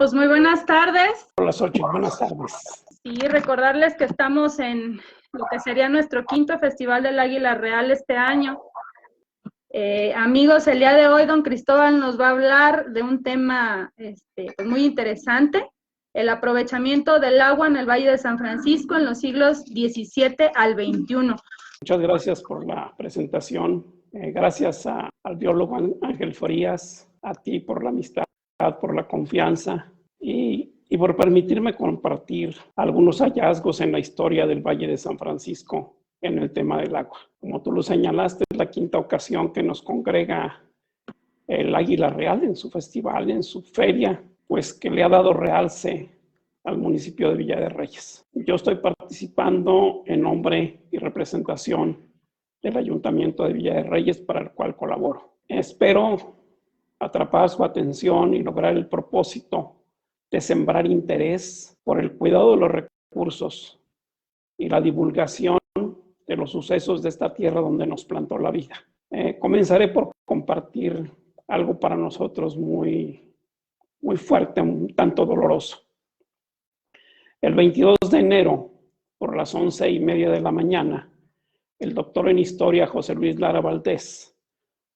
pues muy buenas tardes. Hola, Xochitl, buenas tardes. Y recordarles que estamos en lo que sería nuestro quinto Festival del Águila Real este año. Amigos, el día de hoy don Cristóbal nos va a hablar de un tema pues muy interesante, el aprovechamiento del agua en el Valle de San Francisco en los siglos XVII al XXI. Muchas gracias por la presentación. Gracias al biólogo Ángel Frías, a ti por la amistad, por la confianza y por permitirme compartir algunos hallazgos en la historia del Valle de San Francisco en el tema del agua. Como tú lo señalaste, es la quinta ocasión que nos congrega el Águila Real en su festival, en su feria, pues que le ha dado realce al municipio de Villa de Reyes. Yo estoy participando en nombre y representación del Ayuntamiento de Villa de Reyes, para el cual colaboro. Espero atrapar su atención y lograr el propósito de sembrar interés por el cuidado de los recursos y la divulgación de los sucesos de esta tierra donde nos plantó la vida. Comenzaré por compartir algo para nosotros muy fuerte, un tanto doloroso. El 22 de enero, por las 11:30 de la mañana, el doctor en historia José Luis Lara Valdés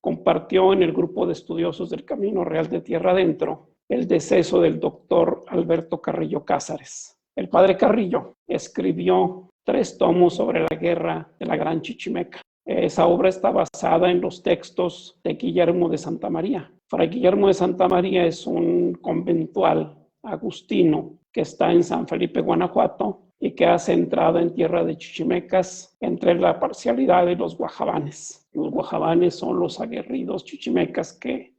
compartió en el grupo de estudiosos del Camino Real de Tierra Adentro el deceso del doctor Alberto Carrillo Cázares. El padre Carrillo escribió 3 tomos sobre la guerra de la Gran Chichimeca. Esa obra está basada en los textos de Guillermo de Santa María. Fray Guillermo de Santa María es un conventual agustino que está en San Felipe, Guanajuato, y que hace entrada en tierra de chichimecas entre la parcialidad de los guajabanes. Los guajabanes son los aguerridos chichimecas que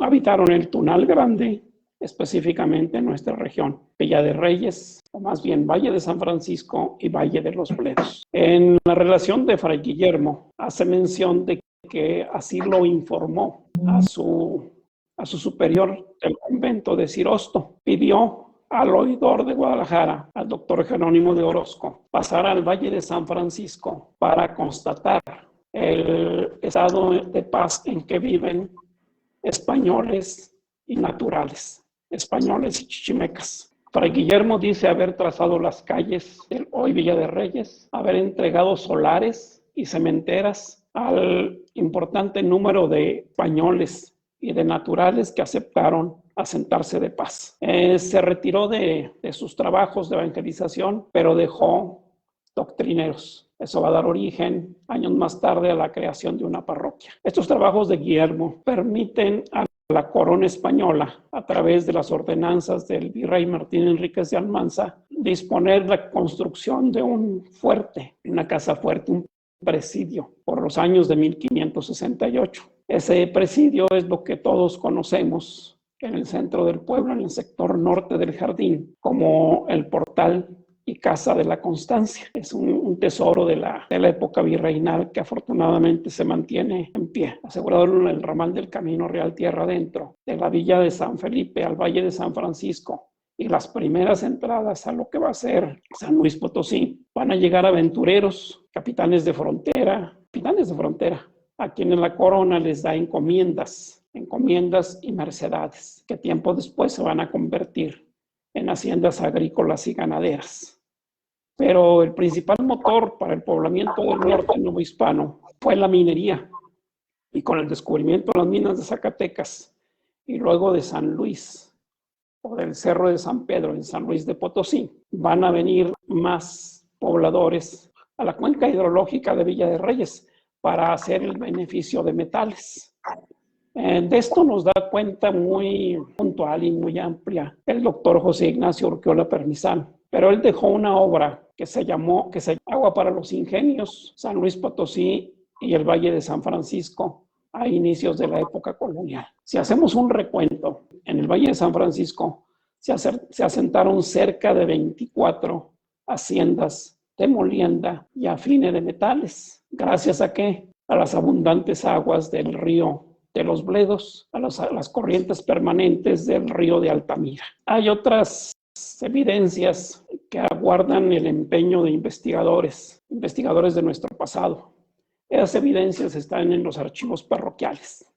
habitaron el Tunal Grande, específicamente en nuestra región, Villa de Reyes, o más bien Valle de San Francisco y Valle de los Bledos. En la relación de Fray Guillermo hace mención de que así lo informó a su superior del convento de Cirosto. Pidió al oidor de Guadalajara, al doctor Jerónimo de Orozco, pasar al Valle de San Francisco para constatar el estado de paz en que viven españoles y naturales, españoles y chichimecas. Fray Guillermo dice haber trazado las calles del hoy Villa de Reyes, haber entregado solares y cementeras al importante número de españoles y de naturales que aceptaron asentarse de paz. Se retiró de sus trabajos de evangelización, pero dejó doctrineros. Eso va a dar origen, años más tarde, a la creación de una parroquia. Estos trabajos de Guillermo permiten a la corona española, a través de las ordenanzas del virrey Martín Enríquez de Almanza, disponer la construcción de un fuerte, una casa fuerte, un presidio, por los años de 1568. Ese presidio es lo que todos conocemos en el centro del pueblo, en el sector norte del jardín, como el Portal y Casa de la Constancia. Es un tesoro de la época virreinal que afortunadamente se mantiene en pie, asegurado en el ramal del Camino Real Tierra Adentro, de la Villa de San Felipe al Valle de San Francisco, y las primeras entradas a lo que va a ser San Luis Potosí. Van a llegar aventureros, capitanes de frontera, a quienes la corona les da encomiendas y mercedades, que tiempo después se van a convertir en haciendas agrícolas y ganaderas. Pero el principal motor para el poblamiento del norte novohispano fue la minería, y con el descubrimiento de las minas de Zacatecas y luego de San Luis, o del Cerro de San Pedro en San Luis de Potosí, van a venir más pobladores a la cuenca hidrológica de Villa de Reyes para hacer el beneficio de metales. De esto nos da cuenta muy puntual y muy amplia el doctor José Ignacio Urquiola Permisán, pero él dejó una obra que se llama Agua para los Ingenios, San Luis Potosí y el Valle de San Francisco, a inicios de la época colonial. Si hacemos un recuento, en el Valle de San Francisco se asentaron cerca de 24 haciendas de molienda y afine de metales. ¿Gracias a qué? A las abundantes aguas del río de los Bledos, a las corrientes permanentes del río de Altamira. Hay otras evidencias que aguardan el empeño de investigadores de nuestro pasado. Esas evidencias están en los archivos parroquiales.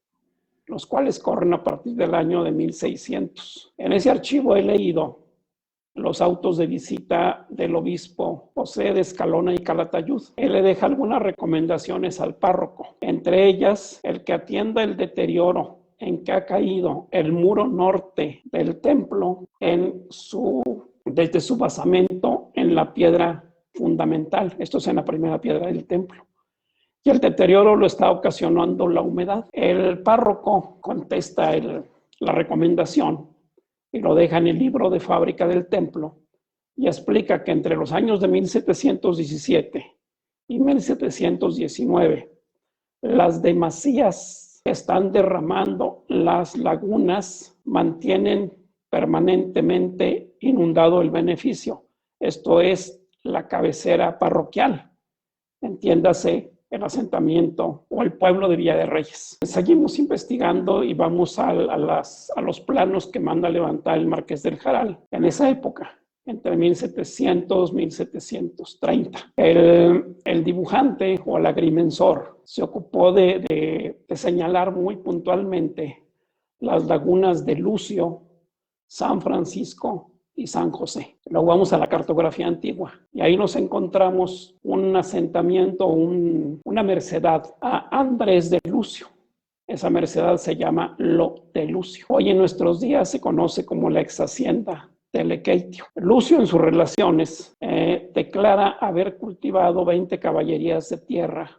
los cuales corren a partir del año de 1600. En ese archivo he leído los autos de visita del obispo José de Escalona y Calatayud. Él le deja algunas recomendaciones al párroco, entre ellas el que atienda el deterioro en que ha caído el muro norte del templo desde su basamento en la piedra fundamental. Esto es en la primera piedra del templo. Y el deterioro lo está ocasionando la humedad. El párroco contesta la recomendación y lo deja en el libro de fábrica del templo y explica que entre los años de 1717 y 1719 las demasías que están derramando las lagunas mantienen permanentemente inundado el beneficio. Esto es la cabecera parroquial, entiéndase el asentamiento o el pueblo de Villa de Reyes. Seguimos investigando y vamos a los planos que manda levantar el Marqués del Jaral en esa época, entre 1700 y 1730. El dibujante o el agrimensor se ocupó de señalar muy puntualmente las lagunas de Lucio, San Francisco y San José. Luego vamos a la cartografía antigua y ahí nos encontramos un asentamiento, una mercedad a Andrés de Lucio. Esa mercedad se llama Lo de Lucio. Hoy en nuestros días se conoce como la ex hacienda de Lequeitio. Lucio en sus relaciones declara haber cultivado 20 caballerías de tierra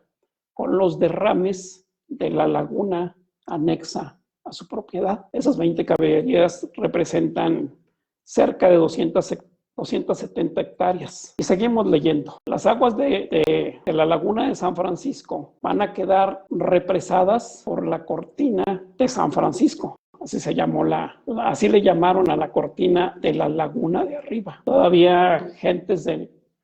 con los derrames de la laguna anexa a su propiedad. Esas 20 caballerías representan cerca de 270 hectáreas. Y seguimos leyendo. Las aguas de la laguna de San Francisco van a quedar represadas por la cortina de San Francisco. Así se llamó así le llamaron a la cortina de la laguna de arriba. Todavía gentes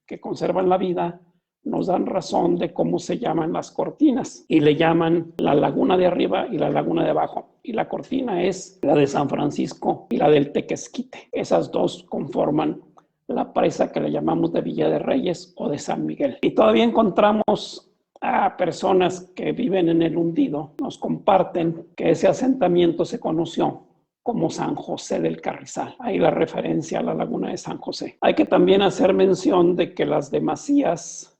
que conservan la vida nos dan razón de cómo se llaman las cortinas y le llaman la laguna de arriba y la laguna de abajo. Y la cortina es la de San Francisco y la del Tequesquite. Esas dos conforman la presa que le llamamos de Villa de Reyes o de San Miguel. Y todavía encontramos a personas que viven en el hundido, nos comparten que ese asentamiento se conoció como San José del Carrizal. Ahí la referencia a la laguna de San José. Hay que también hacer mención de que las demasías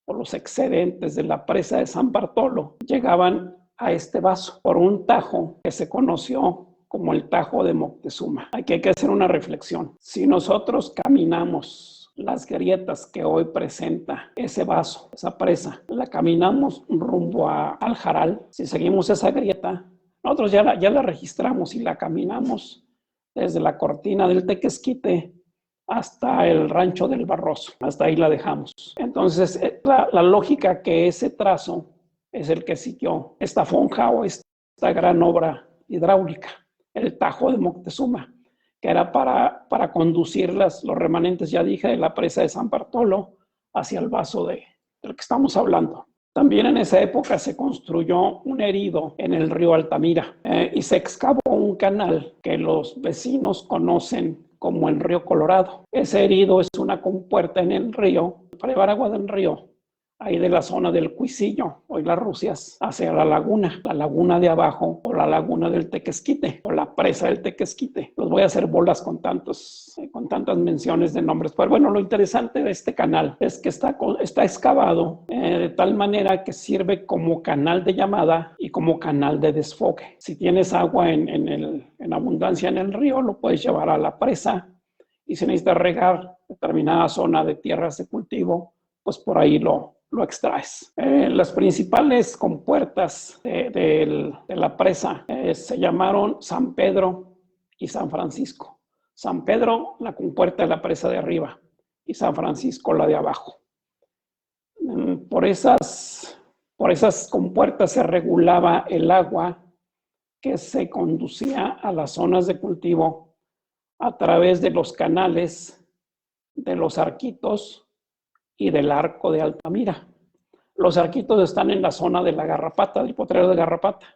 o los excedentes de la presa de San Bartolo llegaban a este vaso por un tajo que se conoció como el Tajo de Moctezuma. Aquí hay que hacer una reflexión. Si nosotros caminamos las grietas que hoy presenta ese vaso, esa presa, la caminamos rumbo al Jaral, si seguimos esa grieta, nosotros ya la registramos y la caminamos desde la cortina del Tequesquite hasta el rancho del Barroso. Hasta ahí la dejamos. Entonces, la lógica que ese trazo es el que siguió esta fonja o esta gran obra hidráulica, el Tajo de Moctezuma, que era para conducir los remanentes, ya dije, de la presa de San Bartolo hacia el vaso del que estamos hablando. También en esa época se construyó un erido en el río Altamira y se excavó un canal que los vecinos conocen como el río Colorado. Ese erido es una compuerta en el río, para llevar agua del río, ahí de la zona del Cuisillo, hoy las Rusias, hacia la laguna de abajo, o la laguna del Tequesquite, o la presa del Tequesquite. Los voy a hacer bolas con tantas menciones de nombres. Pero bueno, lo interesante de este canal es que está excavado de tal manera que sirve como canal de llamada y como canal de desfogue. Si tienes agua en abundancia en el río, lo puedes llevar a la presa, y si necesitas regar determinada zona de tierras de cultivo, pues por ahí lo extraes. Las principales compuertas de la presa se llamaron San Pedro y San Francisco. San Pedro, la compuerta de la presa de arriba, y San Francisco, la de abajo. Por esas compuertas se regulaba el agua que se conducía a las zonas de cultivo a través de los canales de los Arquitos y del Arco de Altamira. Los Arquitos están en la zona de la Garrapata, del potrero de Garrapata,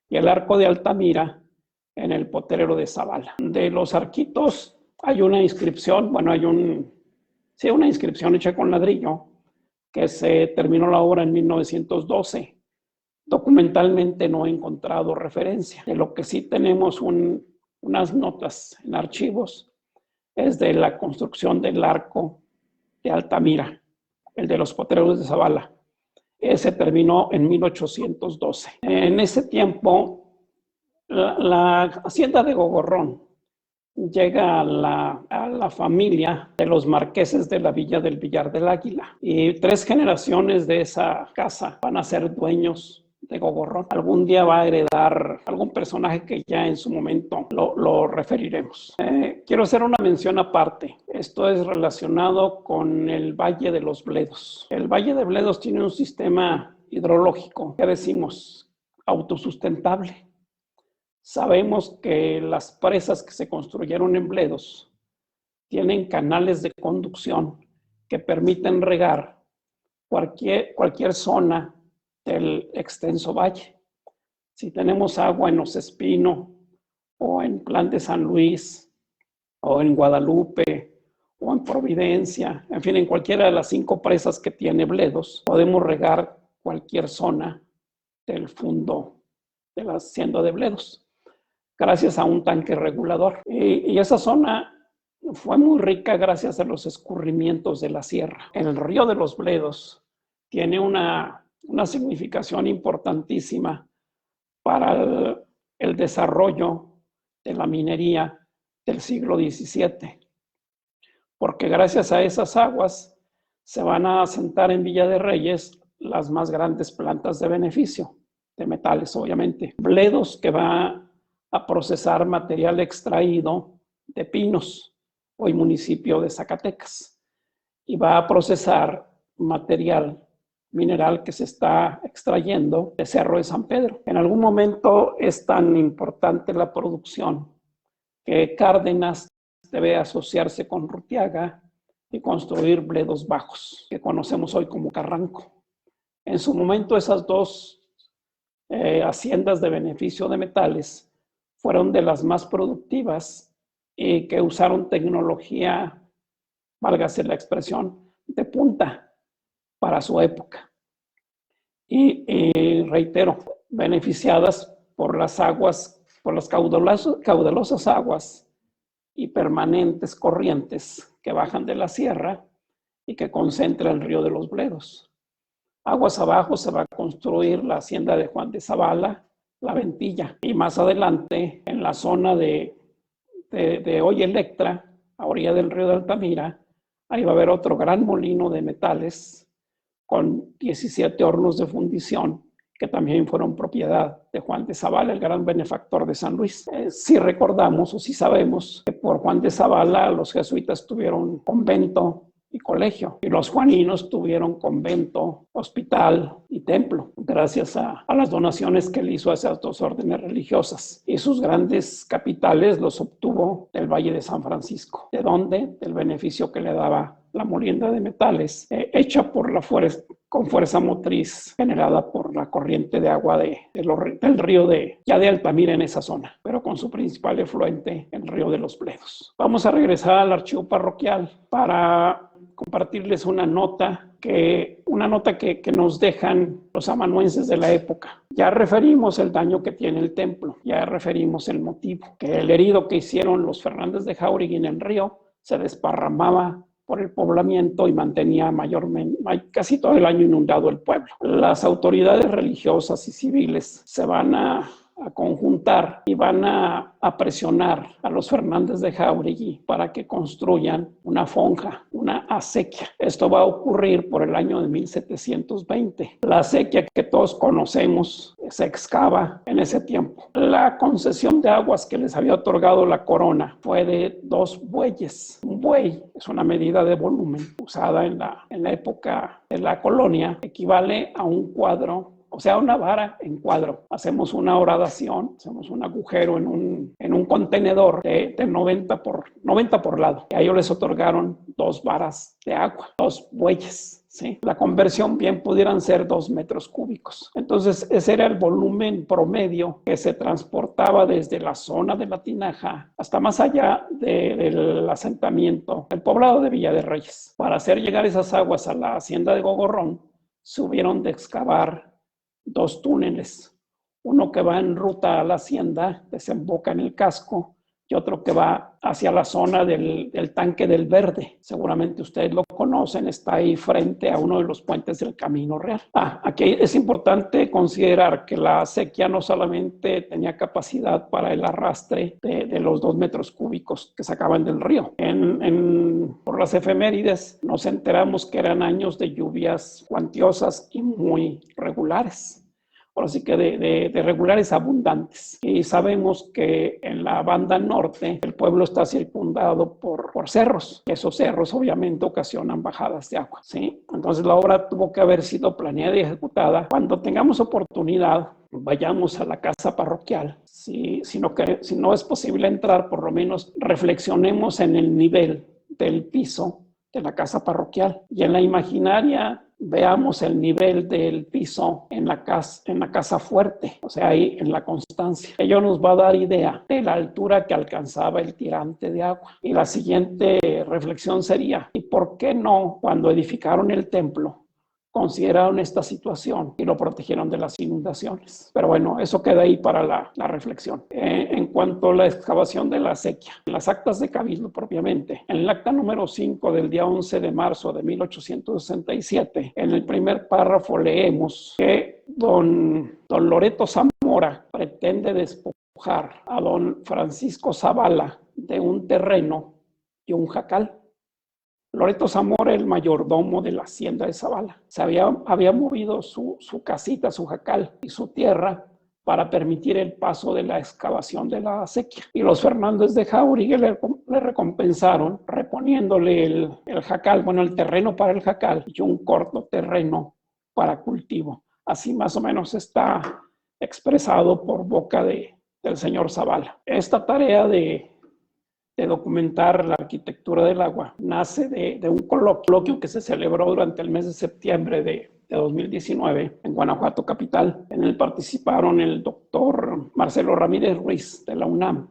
y el Arco de Altamira en el potrero de Zavala. De los Arquitos hay una inscripción, una inscripción hecha con ladrillo, que se terminó la obra en 1912, Documentalmente no he encontrado referencia. De lo que sí tenemos unas notas en archivos es de la construcción del arco de Altamira, el de los potreros de Zavala. Ese terminó en 1812. En ese tiempo, la hacienda de Gogorrón llega a la familia de los marqueses de la villa del Villar del Águila. Y 3 generaciones de esa casa van a ser dueños de Gogorrón. Algún día va a heredar algún personaje que ya en su momento lo referiremos. Quiero hacer una mención aparte. Esto es relacionado con el Valle de los Bledos. El Valle de Bledos tiene un sistema hidrológico, que decimos, autosustentable. Sabemos que las presas que se construyeron en Bledos tienen canales de conducción que permiten regar cualquier zona del extenso valle. Si tenemos agua en Osespino o en Plan de San Luis o en Guadalupe o en Providencia, en fin, en cualquiera de las 5 presas que tiene Bledos, podemos regar cualquier zona del fondo de la hacienda de Bledos, gracias a un tanque regulador. Y esa zona fue muy rica gracias a los escurrimientos de la sierra. El río de los Bledos tiene una significación importantísima para el desarrollo de la minería del siglo XVII, porque gracias a esas aguas se van a asentar en Villa de Reyes las más grandes plantas de beneficio, de metales obviamente. Bledos, que va a procesar material extraído de Pinos, hoy municipio de Zacatecas, y va a procesar material mineral que se está extrayendo de Cerro de San Pedro. En algún momento es tan importante la producción que Cárdenas debe asociarse con Rutiaga y construir Bledos Bajos, que conocemos hoy como Carranco. En su momento esas 2 haciendas de beneficio de metales fueron de las más productivas y que usaron tecnología, válgase la expresión, de punta para su época. Y reitero, beneficiadas por las aguas, por las caudalosas aguas y permanentes corrientes que bajan de la sierra y que concentra el río de los Bledos. Aguas abajo se va a construir la hacienda de Juan de Zavala, La Ventilla, y más adelante, en la zona de hoy Electra, a orilla del río de Altamira, ahí va a haber otro gran molino de metales con 17 hornos de fundición que también fueron propiedad de Juan de Zavala, el gran benefactor de San Luis. Si recordamos o si sabemos que por Juan de Zavala los jesuitas tuvieron convento y colegio, y los juaninos tuvieron convento, hospital y templo, gracias a las donaciones que le hizo a esas 2 órdenes religiosas. Y sus grandes capitales los obtuvo del Valle de San Francisco. ¿De dónde? Del beneficio que le daba la molienda de metales, hecha por con fuerza motriz generada por la corriente de agua del río de Altamira en esa zona, pero con su principal efluente, el río de los Bledos. Vamos a regresar al archivo parroquial para compartirles una nota que nos dejan los amanuenses de la época. Ya referimos el daño que tiene el templo, ya referimos el motivo, que el herido que hicieron los Fernández de Jáuregui en el río se desparramaba por el poblamiento y mantenía casi todo el año inundado el pueblo. Las autoridades religiosas y civiles se van a conjuntar y van a presionar a los Fernández de Jáuregui para que construyan una fonja, una acequia. Esto va a ocurrir por el año de 1720. La acequia que todos conocemos se excava en ese tiempo. La concesión de aguas que les había otorgado la corona fue de 2 bueyes. Un buey es una medida de volumen usada en la época de la colonia, equivale a un cuadro, o sea, una vara en cuadro. Hacemos una horadación, hacemos un agujero en un contenedor de 90 por lado. Y a ellos les otorgaron 2 varas de agua, 2 bueyes. ¿Sí? La conversión bien pudieran ser 2 metros cúbicos. Entonces, ese era el volumen promedio que se transportaba desde la zona de la tinaja hasta más allá del asentamiento, el poblado de Villa de Reyes. Para hacer llegar esas aguas a la hacienda de Gogorrón, se hubieron de excavar dos túneles, uno que va en ruta a la hacienda, desemboca en el casco, y otro que va hacia la zona del Tanque del Verde. Seguramente ustedes lo conocen, está ahí frente a uno de los puentes del Camino Real. Aquí es importante considerar que la acequia no solamente tenía capacidad para el arrastre de los 2 metros cúbicos que sacaban del río. Por las efemérides nos enteramos que eran años de lluvias cuantiosas y muy regulares. Ahora sí que de regulares abundantes. Y sabemos que en la banda norte el pueblo está circundado por cerros. Esos cerros obviamente ocasionan bajadas de agua, ¿sí? Entonces la obra tuvo que haber sido planeada y ejecutada. Cuando tengamos oportunidad, vayamos a la casa parroquial. Si no es posible entrar, por lo menos reflexionemos en el nivel del piso de la casa parroquial. Y en la imaginaria veamos el nivel del piso en la casa fuerte, o sea, ahí en la Constancia. Ello nos va a dar idea de la altura que alcanzaba el tirante de agua. Y la siguiente reflexión sería, ¿y por qué no, cuando edificaron el templo, consideraron esta situación y lo protegieron de las inundaciones? Pero bueno, eso queda ahí para la reflexión. En cuanto a la excavación de la acequia, en las actas de Cabildo propiamente, en el acta número 5 del día 11 de marzo de 1867, en el primer párrafo leemos que don Loreto Zamora pretende despojar a don Francisco Zavala de un terreno y un jacal. Loreto Zamora, el mayordomo de la hacienda de Zavala, había movido su casita, su jacal y su tierra para permitir el paso de la excavación de la acequia. Y los Fernández de Jáuregui le recompensaron reponiéndole el jacal, el terreno para el jacal y un corto terreno para cultivo. Así más o menos está expresado por boca del señor Zavala. Esta tarea de documentar la arquitectura del agua nace de un coloquio que se celebró durante el mes de septiembre de 2019 en Guanajuato capital. En él participaron el doctor Marcelo Ramírez Ruiz de la UNAM,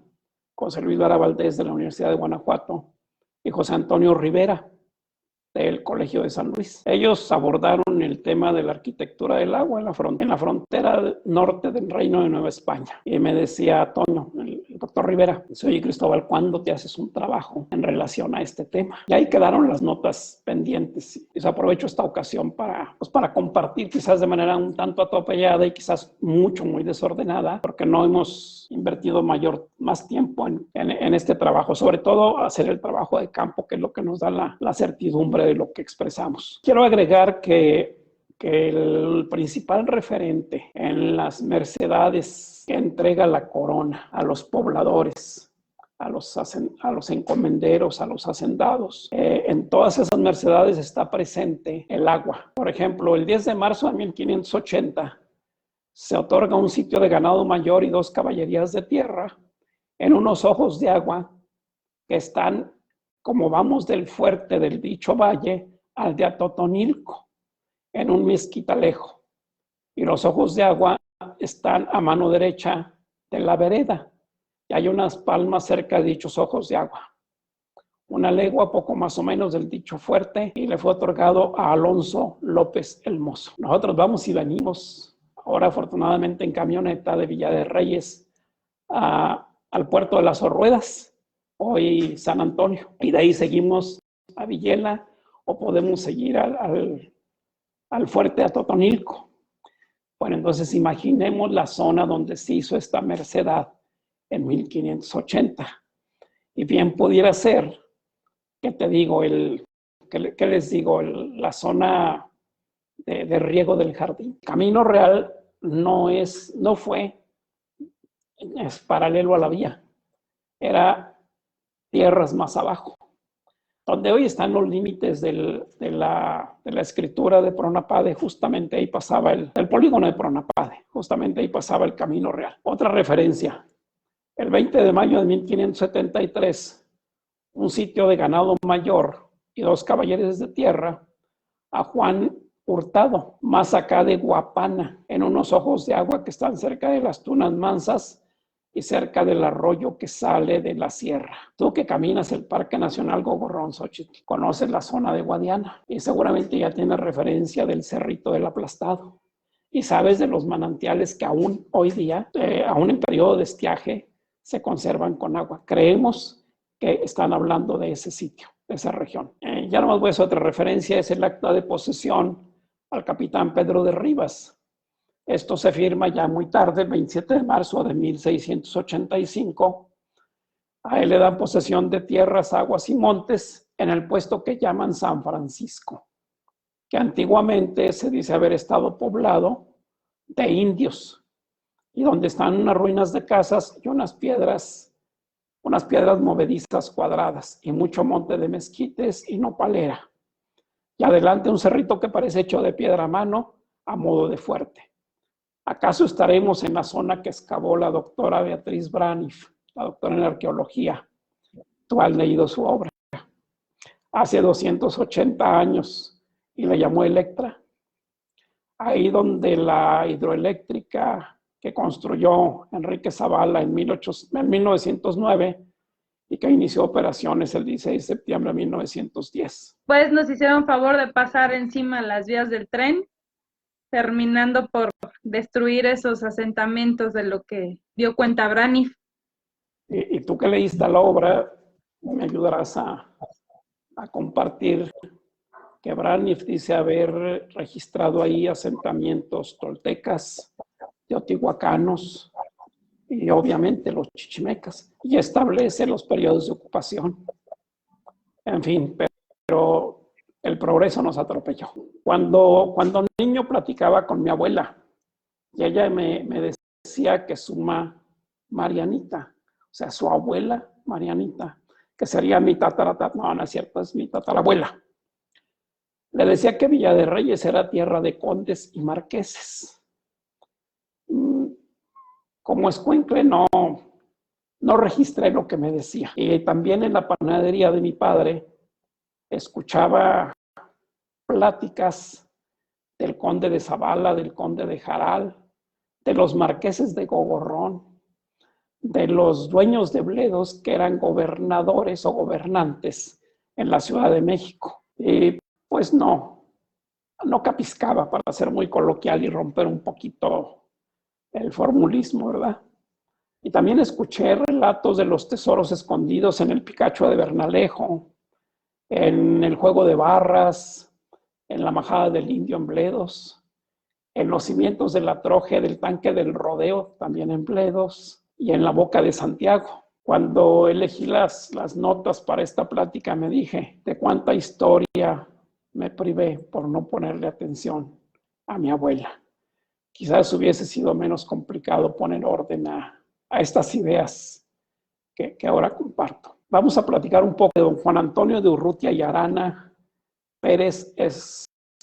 José Luis Lara Valdés de la Universidad de Guanajuato y José Antonio Rivera del Colegio de San Luis. Ellos abordaron el tema de la arquitectura del agua en la frontera norte del Reino de Nueva España. Y me decía Toño, el doctor Rivera, dice, oye Cristóbal, ¿cuándo te haces un trabajo en relación a este tema? Y ahí quedaron las notas pendientes. Y aprovecho esta ocasión para compartir, quizás de manera un tanto atropellada y quizás muy desordenada, porque no hemos invertido más tiempo en este trabajo, sobre todo hacer el trabajo de campo, que es lo que nos da la certidumbre de lo que expresamos. Quiero agregar que el principal referente en las mercedades que entrega la corona a los pobladores, a los encomenderos, a los hacendados, en todas esas mercedades está presente el agua. Por ejemplo, el 10 de marzo de 1580 se otorga un sitio de ganado mayor y 2 caballerías de tierra en unos ojos de agua que están, como vamos del fuerte del dicho valle al de Atotonilco, en un mezquitalejo. Y los ojos de agua están a mano derecha de la vereda. Y hay unas palmas cerca de dichos ojos de agua. Una legua poco más o menos del dicho fuerte, y le fue otorgado a Alonso López el Mozo. Nosotros vamos y venimos, ahora afortunadamente en camioneta de Villa de Reyes al puerto de las Orruedas, hoy San Antonio, y de ahí seguimos a Villela o podemos seguir al fuerte Atotonilco. Bueno, entonces imaginemos la zona donde se hizo esta mercedad en 1580. Y bien pudiera ser, ¿qué te digo? ¿Qué les digo? La zona de riego del jardín. Camino Real es paralelo a la vía. Era tierras más abajo, donde hoy están los límites de la escritura de Pronapade. Justamente ahí pasaba el polígono de Pronapade, justamente ahí pasaba el Camino Real. Otra referencia, el 20 de mayo de 1573, un sitio de ganado mayor y 2 caballeros de tierra a Juan Hurtado, más acá de Guapana, en unos ojos de agua que están cerca de las Tunas Mansas y cerca del arroyo que sale de la sierra. Tú que caminas el Parque Nacional Gogorrón-Xochitl, conoces la zona de Guadiana y seguramente ya tienes referencia del Cerrito del Aplastado. y sabes de los manantiales que aún hoy día, aún en periodo de estiaje, se conservan con agua. Creemos que están hablando de ese sitio, de esa región. Ya nomás voy a hacer otra referencia, es el acta de posesión al capitán Pedro de Rivas. Esto se firma ya muy tarde, el 27 de marzo de 1685. A él le dan posesión de tierras, aguas y montes en el puesto que llaman San Francisco, que antiguamente se dice haber estado poblado de indios, y donde están unas ruinas de casas y unas piedras movedizas cuadradas, y mucho monte de mezquites y nopalera. Y adelante un cerrito que parece hecho de piedra a mano, a modo de fuerte. ¿Acaso estaremos en la zona que excavó la doctora Beatriz Braniff, la doctora en arqueología? Tú has leído su obra. Hace 280 años, y la llamó Electra. Ahí donde la hidroeléctrica que construyó Enrique Zavala en 1909 y que inició operaciones el 16 de septiembre de 1910. Pues nos hicieron favor de pasar encima las vías del tren, terminando por destruir esos asentamientos de lo que dio cuenta Braniff. Y tú que leíste la obra, me ayudarás a compartir que Braniff dice haber registrado ahí asentamientos toltecas, teotihuacanos y obviamente los chichimecas, y establece los periodos de ocupación. En fin, pero el progreso nos atropelló. Cuando niño platicaba con mi abuela, y ella me decía que su Marianita, o sea, su abuela Marianita, que sería mi no es cierto, es mi tatarabuela. Le decía que Villa de Reyes era tierra de condes y marqueses. Como escuincle no registré lo que me decía. Y también en la panadería de mi padre escuchaba pláticas del conde de Zavala, del conde de Jaral, de los marqueses de Gogorrón, de los dueños de bledos que eran gobernadores o gobernantes en la Ciudad de México. Y pues no capiscaba, para ser muy coloquial y romper un poquito el formulismo, ¿verdad? Y también escuché relatos de los tesoros escondidos en el Picacho de Bernalejo, en el juego de barras, en la majada del Indio en Bledos, en los cimientos de la troje del tanque del rodeo, también en Bledos, y en la boca de Santiago. Cuando elegí las notas para esta plática, me dije de cuánta historia me privé por no ponerle atención a mi abuela. Quizás hubiese sido menos complicado poner orden a estas ideas que ahora comparto. Vamos a platicar un poco de don Juan Antonio de Urrutia y Arana Pérez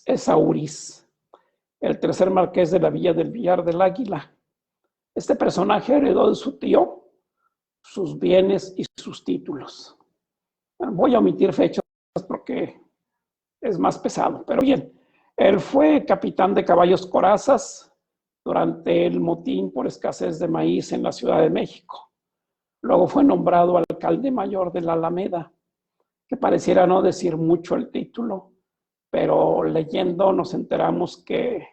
Esauriz, el tercer marqués de la Villa del Villar del Águila. Este personaje heredó de su tío sus bienes y sus títulos. Voy a omitir fechas porque es más pesado, pero bien. Él fue capitán de caballos corazas durante el motín por escasez de maíz en la Ciudad de México. Luego fue nombrado alcalde mayor de la Alameda, que pareciera no decir mucho el título, pero leyendo nos enteramos que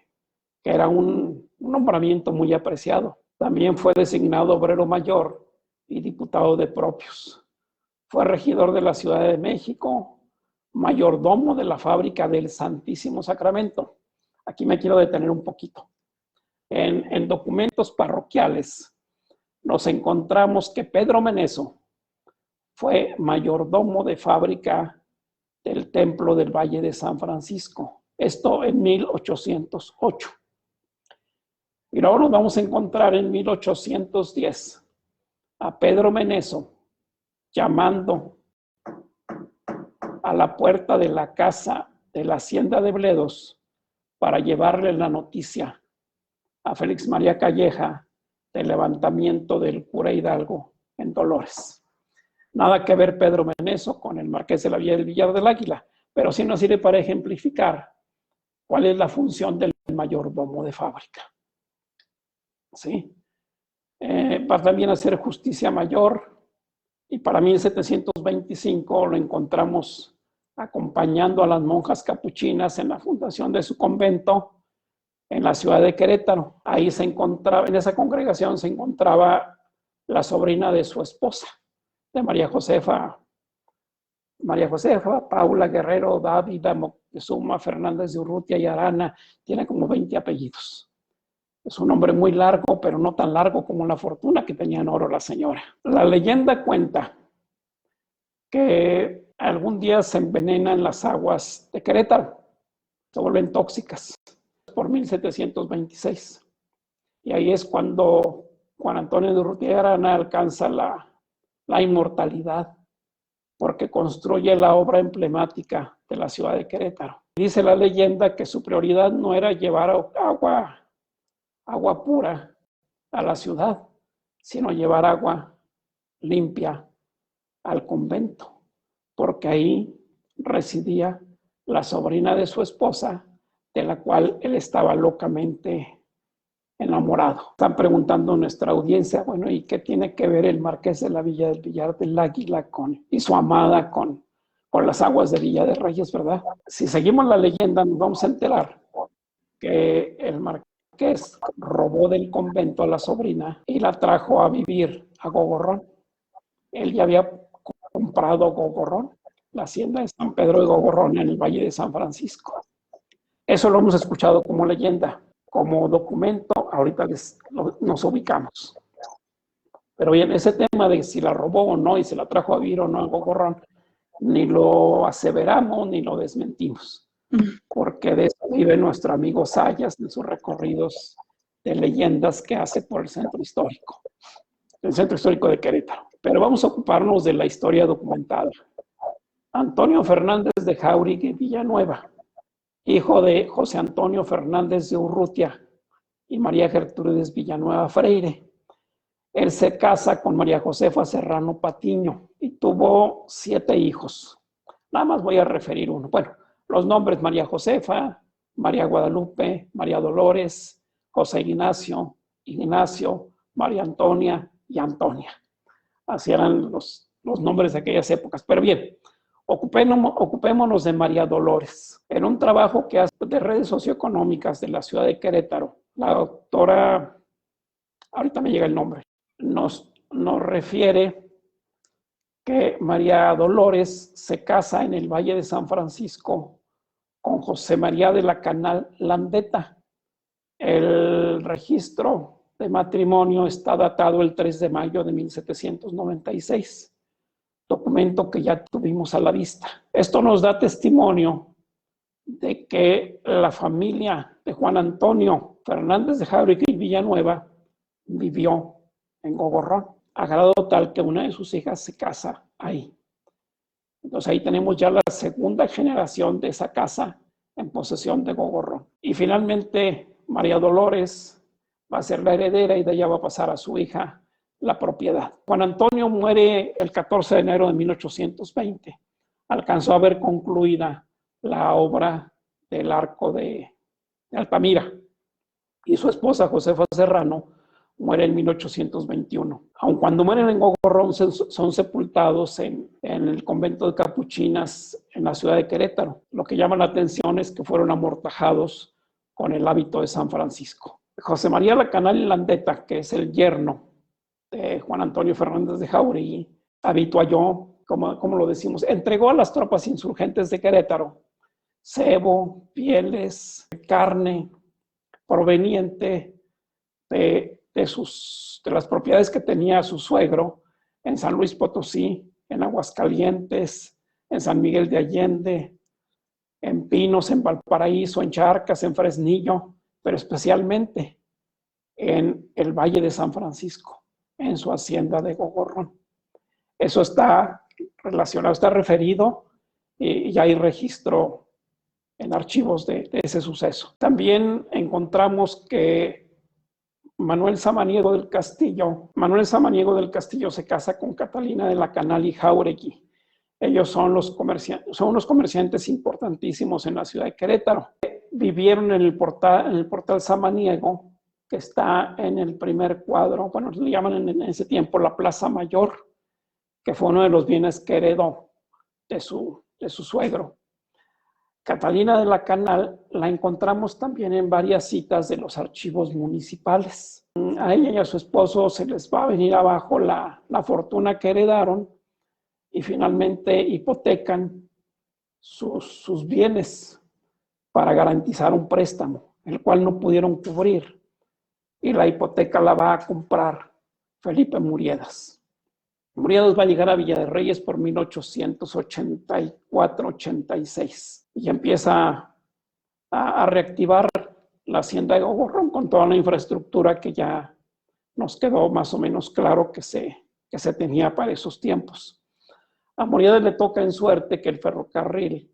era un nombramiento muy apreciado. También fue designado obrero mayor y diputado de propios. Fue regidor de la Ciudad de México, mayordomo de la fábrica del Santísimo Sacramento. Aquí me quiero detener un poquito. En documentos parroquiales nos encontramos que Pedro Meneso fue mayordomo de fábrica del Templo del Valle de San Francisco. Esto en 1808. Y luego nos vamos a encontrar en 1810 a Pedro Meneso llamando a la puerta de la casa de la Hacienda de Bledos para llevarle la noticia a Félix María Calleja del levantamiento del cura Hidalgo en Dolores. Nada que ver Pedro Meneso con el marqués de la Villa del Villar del Águila, pero sí nos sirve para ejemplificar cuál es la función del mayordomo de fábrica. ¿Sí? Para también hacer justicia mayor, y para 1725 lo encontramos acompañando a las monjas capuchinas en la fundación de su convento en la ciudad de Querétaro. Ahí se encontraba, en esa congregación se encontraba la sobrina de su esposa, de María Josefa, Paula Guerrero, Dávila Moctezuma, Fernández de Urrutia y Arana. Tiene como 20 apellidos. Es un nombre muy largo, pero no tan largo como la fortuna que tenía en oro la señora. La leyenda cuenta que algún día se envenena en las aguas de Querétaro, se vuelven tóxicas por 1726. Y ahí es cuando Juan Antonio de Urrutia y Arana alcanza la inmortalidad, porque construye la obra emblemática de la ciudad de Querétaro. Dice la leyenda que su prioridad no era llevar agua pura a la ciudad, sino llevar agua limpia al convento, porque ahí residía la sobrina de su esposa, de la cual él estaba locamente enamorado. Están preguntando a nuestra audiencia, bueno, ¿y qué tiene que ver el marqués de la Villa del Villar del Águila y su amada con las aguas de Villa de Reyes, verdad? Si seguimos la leyenda, nos vamos a enterar que el marqués robó del convento a la sobrina y la trajo a vivir a Gogorrón. Él ya había comprado Gogorrón, la hacienda de San Pedro de Gogorrón en el Valle de San Francisco. Eso lo hemos escuchado como leyenda. Como documento, ahorita nos ubicamos. Pero bien, ese tema de si la robó o no y se la trajo a vivir o no al Gogorrón, ni lo aseveramos ni lo desmentimos, porque de eso vive nuestro amigo Sayas en sus recorridos de leyendas que hace por el centro histórico de Querétaro. Pero vamos a ocuparnos de la historia documentada. Antonio Fernández de Jáuregui Villanueva, hijo de José Antonio Fernández de Urrutia y María Gertrudis Villanueva Freire. Él se casa con María Josefa Serrano Patiño y tuvo 7 hijos. Nada más voy a referir uno. Bueno, los nombres: María Josefa, María Guadalupe, María Dolores, José Ignacio, María Antonia y Antonia. Así eran los nombres de aquellas épocas. Pero bien, ocupémonos de María Dolores. En un trabajo que hace de redes socioeconómicas de la ciudad de Querétaro, la doctora, ahorita me llega el nombre, nos refiere que María Dolores se casa en el Valle de San Francisco con José María de la Canal Landeta. El registro de matrimonio está datado el 3 de mayo de 1796. Documento que ya tuvimos a la vista. Esto nos da testimonio de que la familia de Juan Antonio Fernández de Jáuregui Villanueva vivió en Gogorrón, a grado tal que una de sus hijas se casa ahí. Entonces ahí tenemos ya la segunda generación de esa casa en posesión de Gogorrón. Y finalmente María Dolores va a ser la heredera y de ella va a pasar a su hija la propiedad. Juan Antonio muere el 14 de enero de 1820. Alcanzó a ver concluida la obra del Arco de Altamira. Y su esposa, Josefa Serrano, muere en 1821. Aun cuando mueren en Gogorrón, son sepultados en el convento de Capuchinas en la ciudad de Querétaro. Lo que llama la atención es que fueron amortajados con el hábito de San Francisco. José María Lacanal Landeta, que es el yerno de Juan Antonio Fernández de Jáuregui, habitualló, como lo decimos, entregó a las tropas insurgentes de Querétaro cebo, pieles, carne proveniente de las propiedades que tenía su suegro en San Luis Potosí, en Aguascalientes, en San Miguel de Allende, en Pinos, en Valparaíso, en Charcas, en Fresnillo, pero especialmente en el Valle de San Francisco, en su hacienda de Gogorrón. Eso está relacionado, está referido y ya hay registro en archivos de ese suceso. También encontramos que Manuel Samaniego del Castillo se casa con Catalina de la Canal y Jáuregui. Ellos son unos comerciantes importantísimos en la ciudad de Querétaro. Vivieron en el portal Samaniego, que está en el primer cuadro, bueno, le llaman en ese tiempo la Plaza Mayor, que fue uno de los bienes que heredó de su suegro. Catalina de la Canal la encontramos también en varias citas de los archivos municipales. A ella y a su esposo se les va a venir abajo la fortuna que heredaron y finalmente hipotecan sus bienes para garantizar un préstamo, el cual no pudieron cubrir. Y la hipoteca la va a comprar Felipe Muriedas. Muriedas va a llegar a Villa de Reyes por 1884-86 y empieza a reactivar la hacienda de Gogorrón con toda la infraestructura que ya nos quedó más o menos claro que se tenía para esos tiempos. A Muriedas le toca en suerte que el ferrocarril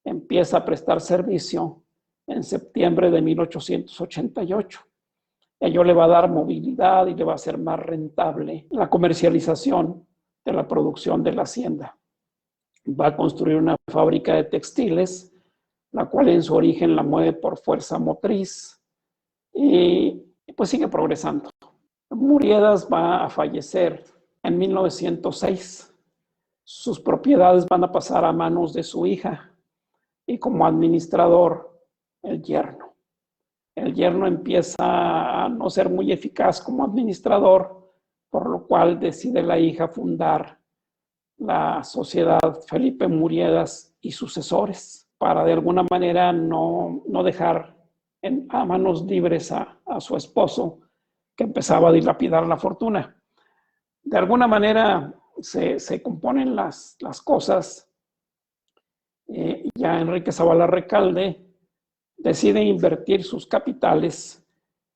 empieza a prestar servicio en septiembre de 1888. Ello le va a dar movilidad y le va a hacer más rentable la comercialización de la producción de la hacienda. Va a construir una fábrica de textiles, la cual en su origen la mueve por fuerza motriz y pues sigue progresando. Muriedas va a fallecer en 1906. Sus propiedades van a pasar a manos de su hija y como administrador, el yerno. El yerno empieza a no ser muy eficaz como administrador, por lo cual decide la hija fundar la sociedad Felipe Muriedas y sucesores, para de alguna manera no dejar a manos libres a su esposo, que empezaba a dilapidar la fortuna. De alguna manera se componen las cosas. Ya Enrique Zavala Recalde decide invertir sus capitales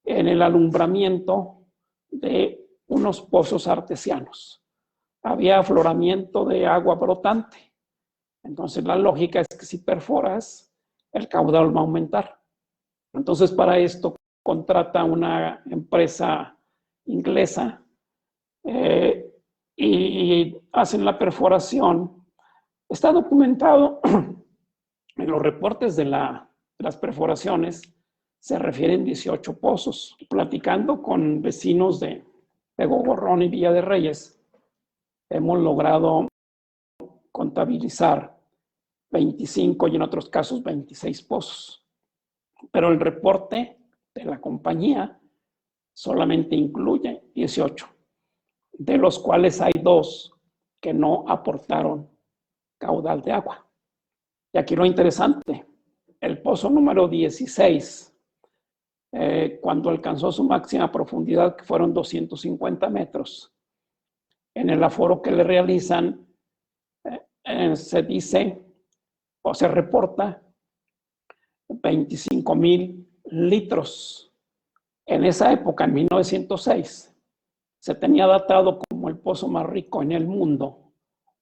en el alumbramiento de unos pozos artesianos. Había afloramiento de agua brotante. Entonces la lógica es que si perforas, el caudal va a aumentar. Entonces para esto contrata una empresa inglesa y hacen la perforación. Está documentado en los reportes de las perforaciones, se refieren 18 pozos. Platicando con vecinos de Gogorrón y Villa de Reyes, hemos logrado contabilizar 25 y en otros casos 26 pozos. Pero el reporte de la compañía solamente incluye 18, de los cuales hay 2 que no aportaron caudal de agua. Y aquí lo interesante, el pozo número 16, cuando alcanzó su máxima profundidad, que fueron 250 metros, en el aforo que le realizan, se dice o se reporta 25,000 litros. En esa época, en 1906, se tenía datado como el pozo más rico en el mundo,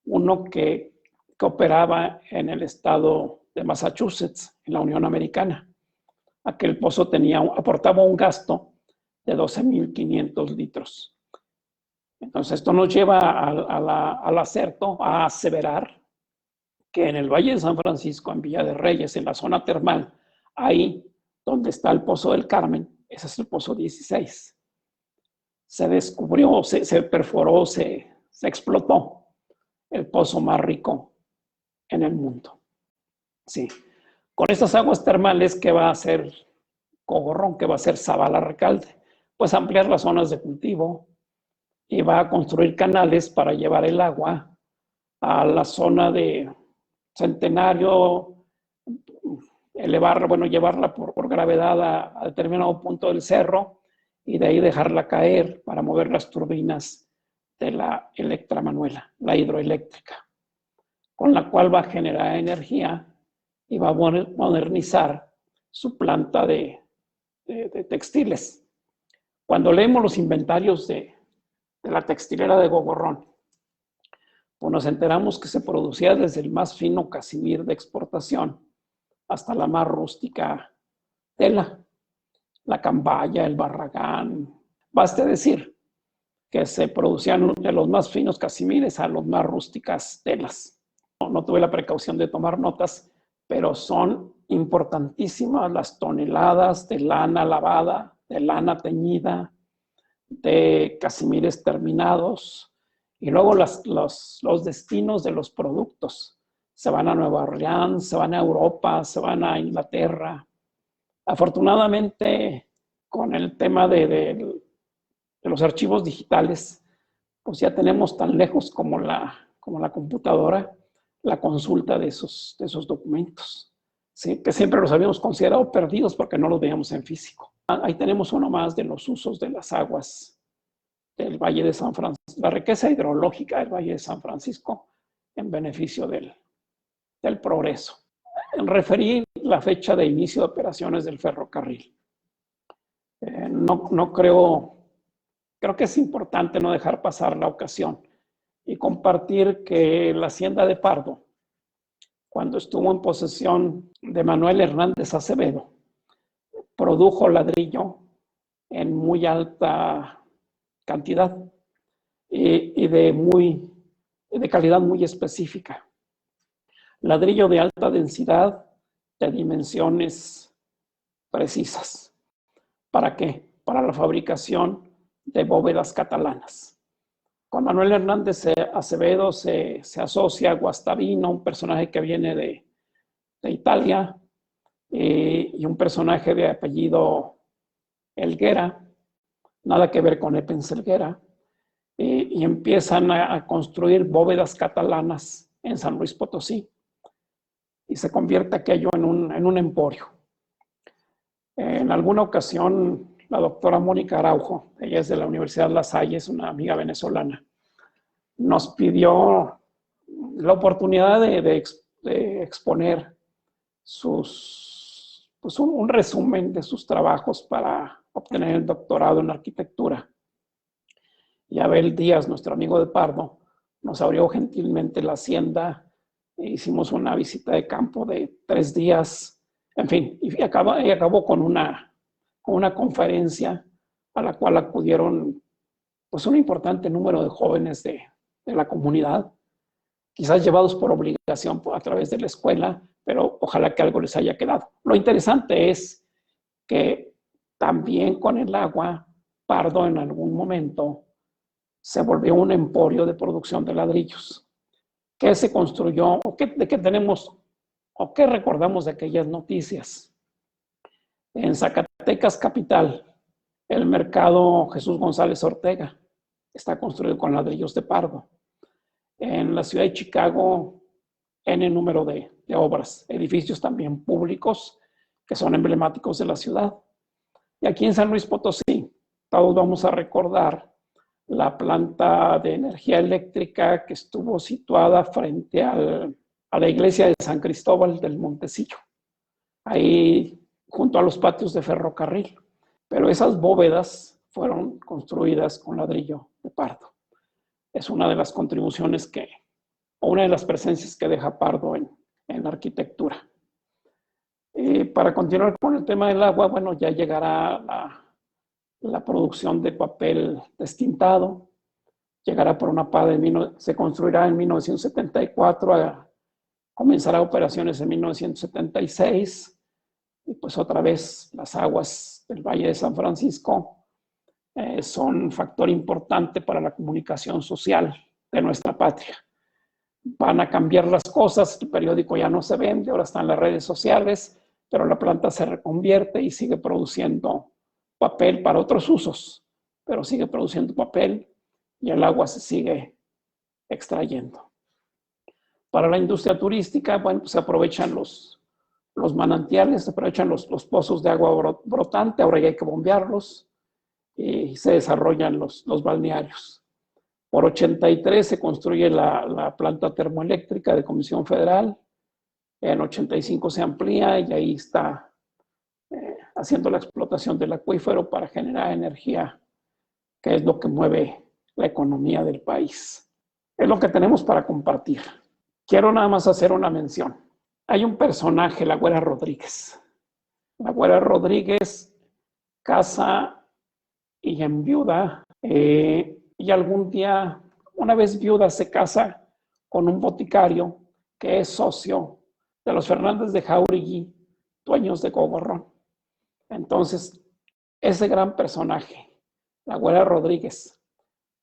uno que operaba en el estado de Massachusetts, en la Unión Americana. Aquel pozo aportaba un gasto de 12,500 litros. Entonces, esto nos lleva al acerto, a aseverar que en el Valle de San Francisco, en Villa de Reyes, en la zona termal, ahí donde está el Pozo del Carmen, ese es el Pozo 16. Se descubrió, se perforó, se explotó el pozo más rico en el mundo. Sí. Con estas aguas termales, ¿qué va a hacer Gogorrón? ¿Qué va a hacer Zavala Recalde? Pues ampliar las zonas de cultivo y va a construir canales para llevar el agua a la zona de Centenario, llevarla por gravedad a determinado punto del cerro y de ahí dejarla caer para mover las turbinas de la Electramanuela, la hidroeléctrica, con la cual va a generar energía y va a modernizar su planta de textiles. Cuando leemos los inventarios de la textilera de Gogorrón, pues nos enteramos que se producía desde el más fino casimir de exportación hasta la más rústica tela, la cambaya, el barragán. Baste decir que se producían de los más finos casimires a los más rústicas telas. No tuve la precaución de tomar notas, pero son importantísimas las toneladas de lana lavada, de lana teñida, de casimires terminados, y luego los destinos de los productos. se van a Nueva Orleans, se van a Europa, se van a Inglaterra. Afortunadamente, con el tema de los archivos digitales, pues ya tenemos tan lejos como la computadora la consulta de esos documentos, ¿sí? Que siempre los habíamos considerado perdidos porque no los veíamos en físico. Ahí tenemos uno más de los usos de las aguas del Valle de San Francisco, la riqueza hidrológica del Valle de San Francisco en beneficio del progreso. Referí la fecha de inicio de operaciones del ferrocarril. No creo que es importante no dejar pasar la ocasión y compartir que la hacienda de Pardo, cuando estuvo en posesión de Manuel Hernández Acevedo, produjo ladrillo en muy alta cantidad y de calidad muy específica. Ladrillo de alta densidad, de dimensiones precisas. ¿Para qué? Para la fabricación de bóvedas catalanas. Con Manuel Hernández Acevedo se asocia a Guastavino, un personaje que viene de Italia, y un personaje de apellido Helguera, nada que ver con Epens Helguera, y empiezan a construir bóvedas catalanas en San Luis Potosí, y se convierte aquello en un emporio. En alguna ocasión, la doctora Mónica Araujo, ella es de la Universidad La Salle, es una amiga venezolana, nos pidió la oportunidad de exponer un resumen de sus trabajos para obtener el doctorado en arquitectura. Y Abel Díaz, nuestro amigo de Pardo, nos abrió gentilmente la hacienda, e hicimos una visita de campo de 3 días, en fin, y acabó con una conferencia a la cual acudieron pues un importante número de jóvenes de la comunidad, quizás llevados por obligación a través de la escuela, pero ojalá que algo les haya quedado. Lo interesante es que también con el agua, Pardo en algún momento se volvió un emporio de producción de ladrillos. ¿Qué se construyó? ¿De qué tenemos? ¿O qué recordamos de aquellas noticias? En Zacatecas capital, el mercado Jesús González Ortega está construido con ladrillos de Pardo. En la ciudad de Chicago, N número de obras, edificios también públicos que son emblemáticos de la ciudad. Y aquí en San Luis Potosí, todos vamos a recordar la planta de energía eléctrica que estuvo situada frente a la iglesia de San Cristóbal del Montecillo, ahí junto a los patios de ferrocarril. Pero esas bóvedas fueron construidas con ladrillo de Pardo. Es una de las contribuciones o una de las presencias que deja Pardo en la arquitectura. Para continuar con el tema del agua, bueno, ya llegará la producción de papel destintado, llegará por una PAD, se construirá en 1974, comenzará operaciones en 1976, y pues otra vez las aguas del Valle de San Francisco son un factor importante para la comunicación social de nuestra patria. Van a cambiar las cosas, el periódico ya no se vende, ahora están las redes sociales, pero la planta se reconvierte y sigue produciendo papel para otros usos, pero sigue produciendo papel y el agua se sigue extrayendo. Para la industria turística, bueno, pues se aprovechan los manantiales, se aprovechan los pozos de agua brotante, ahora ya hay que bombearlos, y se desarrollan los balnearios. Por 83 se construye la planta termoeléctrica de Comisión Federal, en 85 se amplía y ahí está haciendo la explotación del acuífero para generar energía, que es lo que mueve la economía del país. Es lo que tenemos para compartir. Quiero nada más hacer una mención. Hay un personaje, la Güera Rodríguez. La Güera Rodríguez casa y enviuda, y algún día, una vez viuda, se casa con un boticario que es socio de los Fernández de Jauregui, dueños de Gogorrón. Entonces, ese gran personaje, la Güera Rodríguez,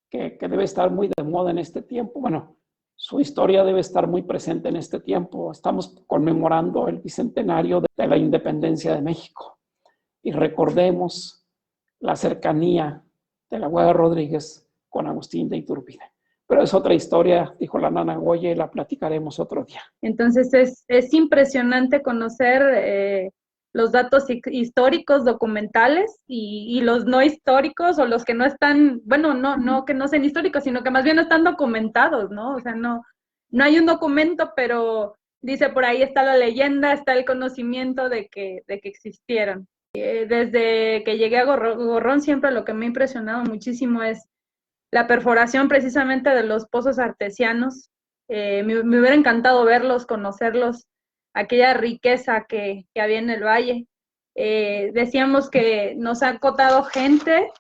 que debe estar muy de moda en este tiempo, bueno, su historia debe estar muy presente en este tiempo. Estamos conmemorando el bicentenario de la independencia de México y recordemos la cercanía de la Huaga Rodríguez con Agustín de Iturbide. Pero es otra historia, dijo la Nana Goya, y la platicaremos otro día. Entonces es impresionante conocer los datos históricos, documentales y los no históricos o los que no están, bueno, no que no sean históricos, sino que más bien no están documentados, ¿no? O sea, no hay un documento, pero dice por ahí está la leyenda, está el conocimiento de que existieron. Desde que llegué a Gorrón siempre lo que me ha impresionado muchísimo es la perforación precisamente de los pozos artesianos. Me hubiera encantado verlos, conocerlos, aquella riqueza que había en el valle. Decíamos que nos ha acotado gente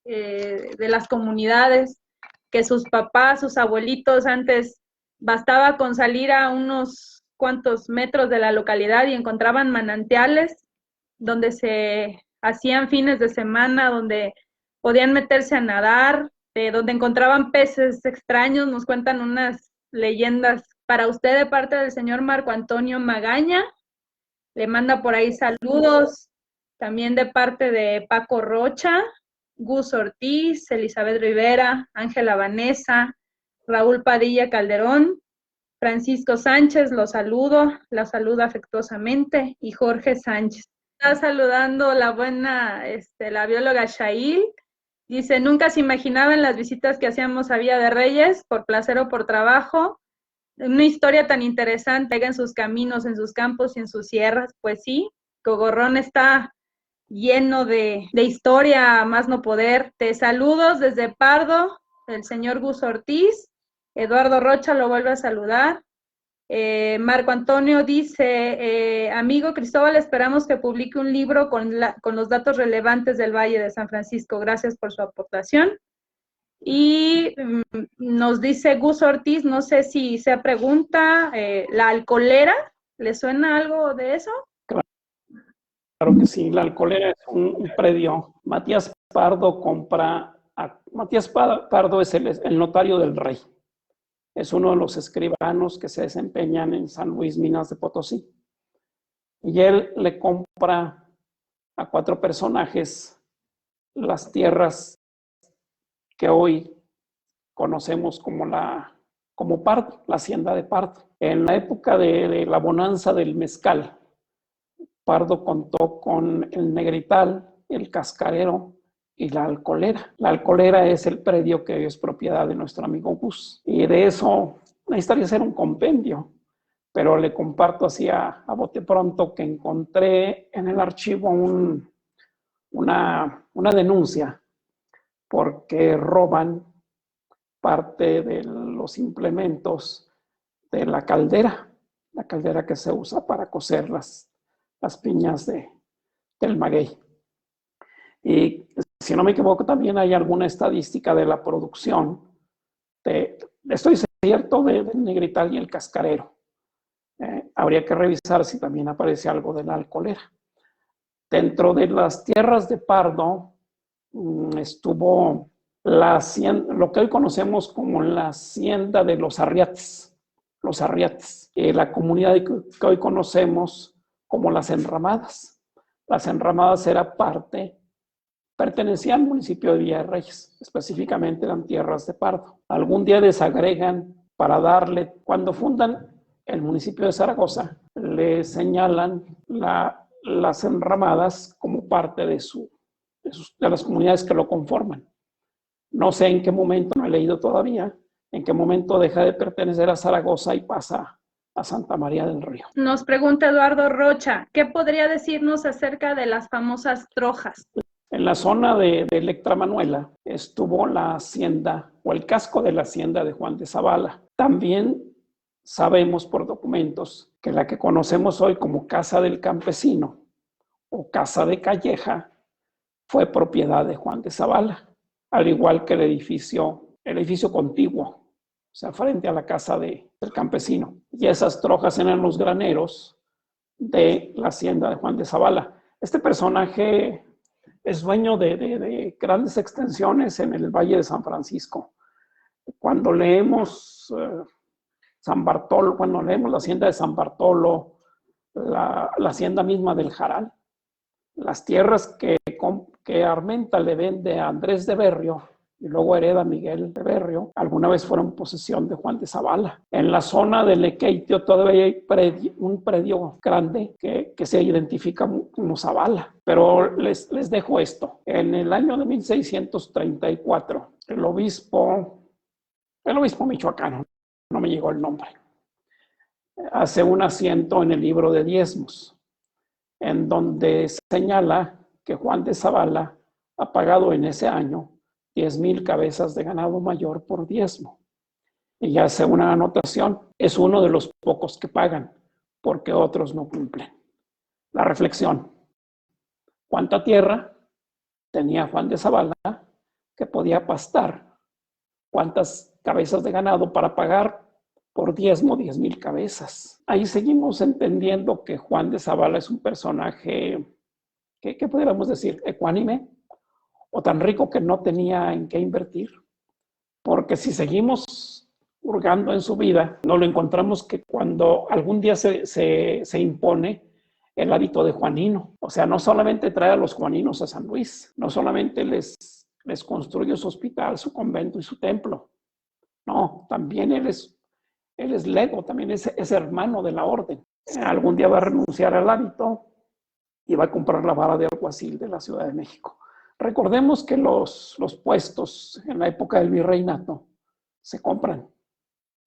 de las comunidades, que sus papás, sus abuelitos antes bastaba con salir a unos cuantos metros de la localidad y encontraban manantiales donde se hacían fines de semana, donde podían meterse a nadar, donde encontraban peces extraños. Nos cuentan unas leyendas para usted de parte del señor Marco Antonio Magaña. Le manda por ahí saludos. También de parte de Paco Rocha, Gus Ortiz, Elizabeth Rivera, Ángela Vanessa, Raúl Padilla Calderón, Francisco Sánchez, la saludo afectuosamente, y Jorge Sánchez. Está saludando la buena, la bióloga Shail. Dice, nunca se imaginaba en las visitas que hacíamos a Villa de Reyes, por placer o por trabajo, una historia tan interesante en sus caminos, en sus campos y en sus sierras. Pues sí, Cogorrón está lleno de historia, a más no poder. Te saludos desde Pardo, el señor Gus Ortiz. Eduardo Rocha lo vuelve a saludar. Marco Antonio dice, amigo Cristóbal, esperamos que publique un libro con los datos relevantes del Valle de San Francisco. Gracias por su aportación. Y nos dice Gus Ortiz, no sé si sea pregunta, ¿la Alcolera? ¿Le suena algo de eso? Claro que sí, la Alcolera es un predio. Matías Pardo Matías Pardo es el notario del rey. Es uno de los escribanos que se desempeñan en San Luis, Minas de Potosí. Y él le compra a 4 personajes las tierras que hoy conocemos como Pardo, la hacienda de Pardo. En la época de la bonanza del mezcal, Pardo contó con el Negrital, el Cascarero y la Alcolera. La Alcolera es el predio que es propiedad de nuestro amigo Gus. Y de eso necesitaría hacer un compendio, pero le comparto así a bote pronto que encontré en el archivo una denuncia porque roban parte de los implementos de la caldera que se usa para cocer las piñas del maguey. Y si no me equivoco, también hay alguna estadística de la producción, estoy cierto, del Negrital y el Cascarero. Habría que revisar si también aparece algo de la Alcolera. Dentro de las tierras de Pardo estuvo lo que hoy conocemos como la hacienda de los Arriates. Los Arriates, la comunidad que hoy conocemos como las Enramadas. Las Enramadas pertenecían al municipio de Villa de Reyes, específicamente eran tierras de Pardo. Algún día desagregan para darle, cuando fundan el municipio de Zaragoza, le señalan las Enramadas como parte de las comunidades que lo conforman. No sé en qué momento, no he leído todavía, en qué momento deja de pertenecer a Zaragoza y pasa a Santa María del Río. Nos pregunta Eduardo Rocha, ¿qué podría decirnos acerca de las famosas trojas? En la zona de Electra Manuela estuvo la hacienda o el casco de la hacienda de Juan de Zavala. También sabemos por documentos que la que conocemos hoy como Casa del Campesino o Casa de Calleja fue propiedad de Juan de Zavala, al igual que el edificio contiguo, o sea, frente a la Casa del Campesino. Y esas trojas eran los graneros de la hacienda de Juan de Zavala. Este personaje es dueño de grandes extensiones en el Valle de San Francisco. Cuando leemos San Bartolo, bueno, leemos la hacienda de San Bartolo, la hacienda misma del Jaral, las tierras que Armenta le vende a Andrés de Berrio y luego hereda Miguel de Berrio, alguna vez fueron posesión de Juan de Zavala. En la zona de Lequeitio todavía hay un predio grande que se identifica como Zavala. Pero les dejo esto. En el año de 1634, el obispo michoacano, no me llegó el nombre, hace un asiento en el libro de diezmos, en donde señala que Juan de Zavala ha pagado en ese año 10,000 cabezas de ganado mayor por diezmo. Y hace una anotación, es uno de los pocos que pagan, porque otros no cumplen. La reflexión, ¿cuánta tierra tenía Juan de Zavala que podía pastar? ¿Cuántas cabezas de ganado para pagar por diezmo 10,000 cabezas? Ahí seguimos entendiendo que Juan de Zavala es un personaje, ¿qué podríamos decir? Ecuánime, o tan rico que no tenía en qué invertir. Porque si seguimos hurgando en su vida, nos lo encontramos que cuando algún día se impone el hábito de juanino. O sea, no solamente trae a los juaninos a San Luis, no solamente les construye su hospital, su convento y su templo. No, también él es lego, también es hermano de la orden. Algún día va a renunciar al hábito y va a comprar la vara de alguacil de la Ciudad de México. Recordemos que los puestos en la época del virreinato se compran.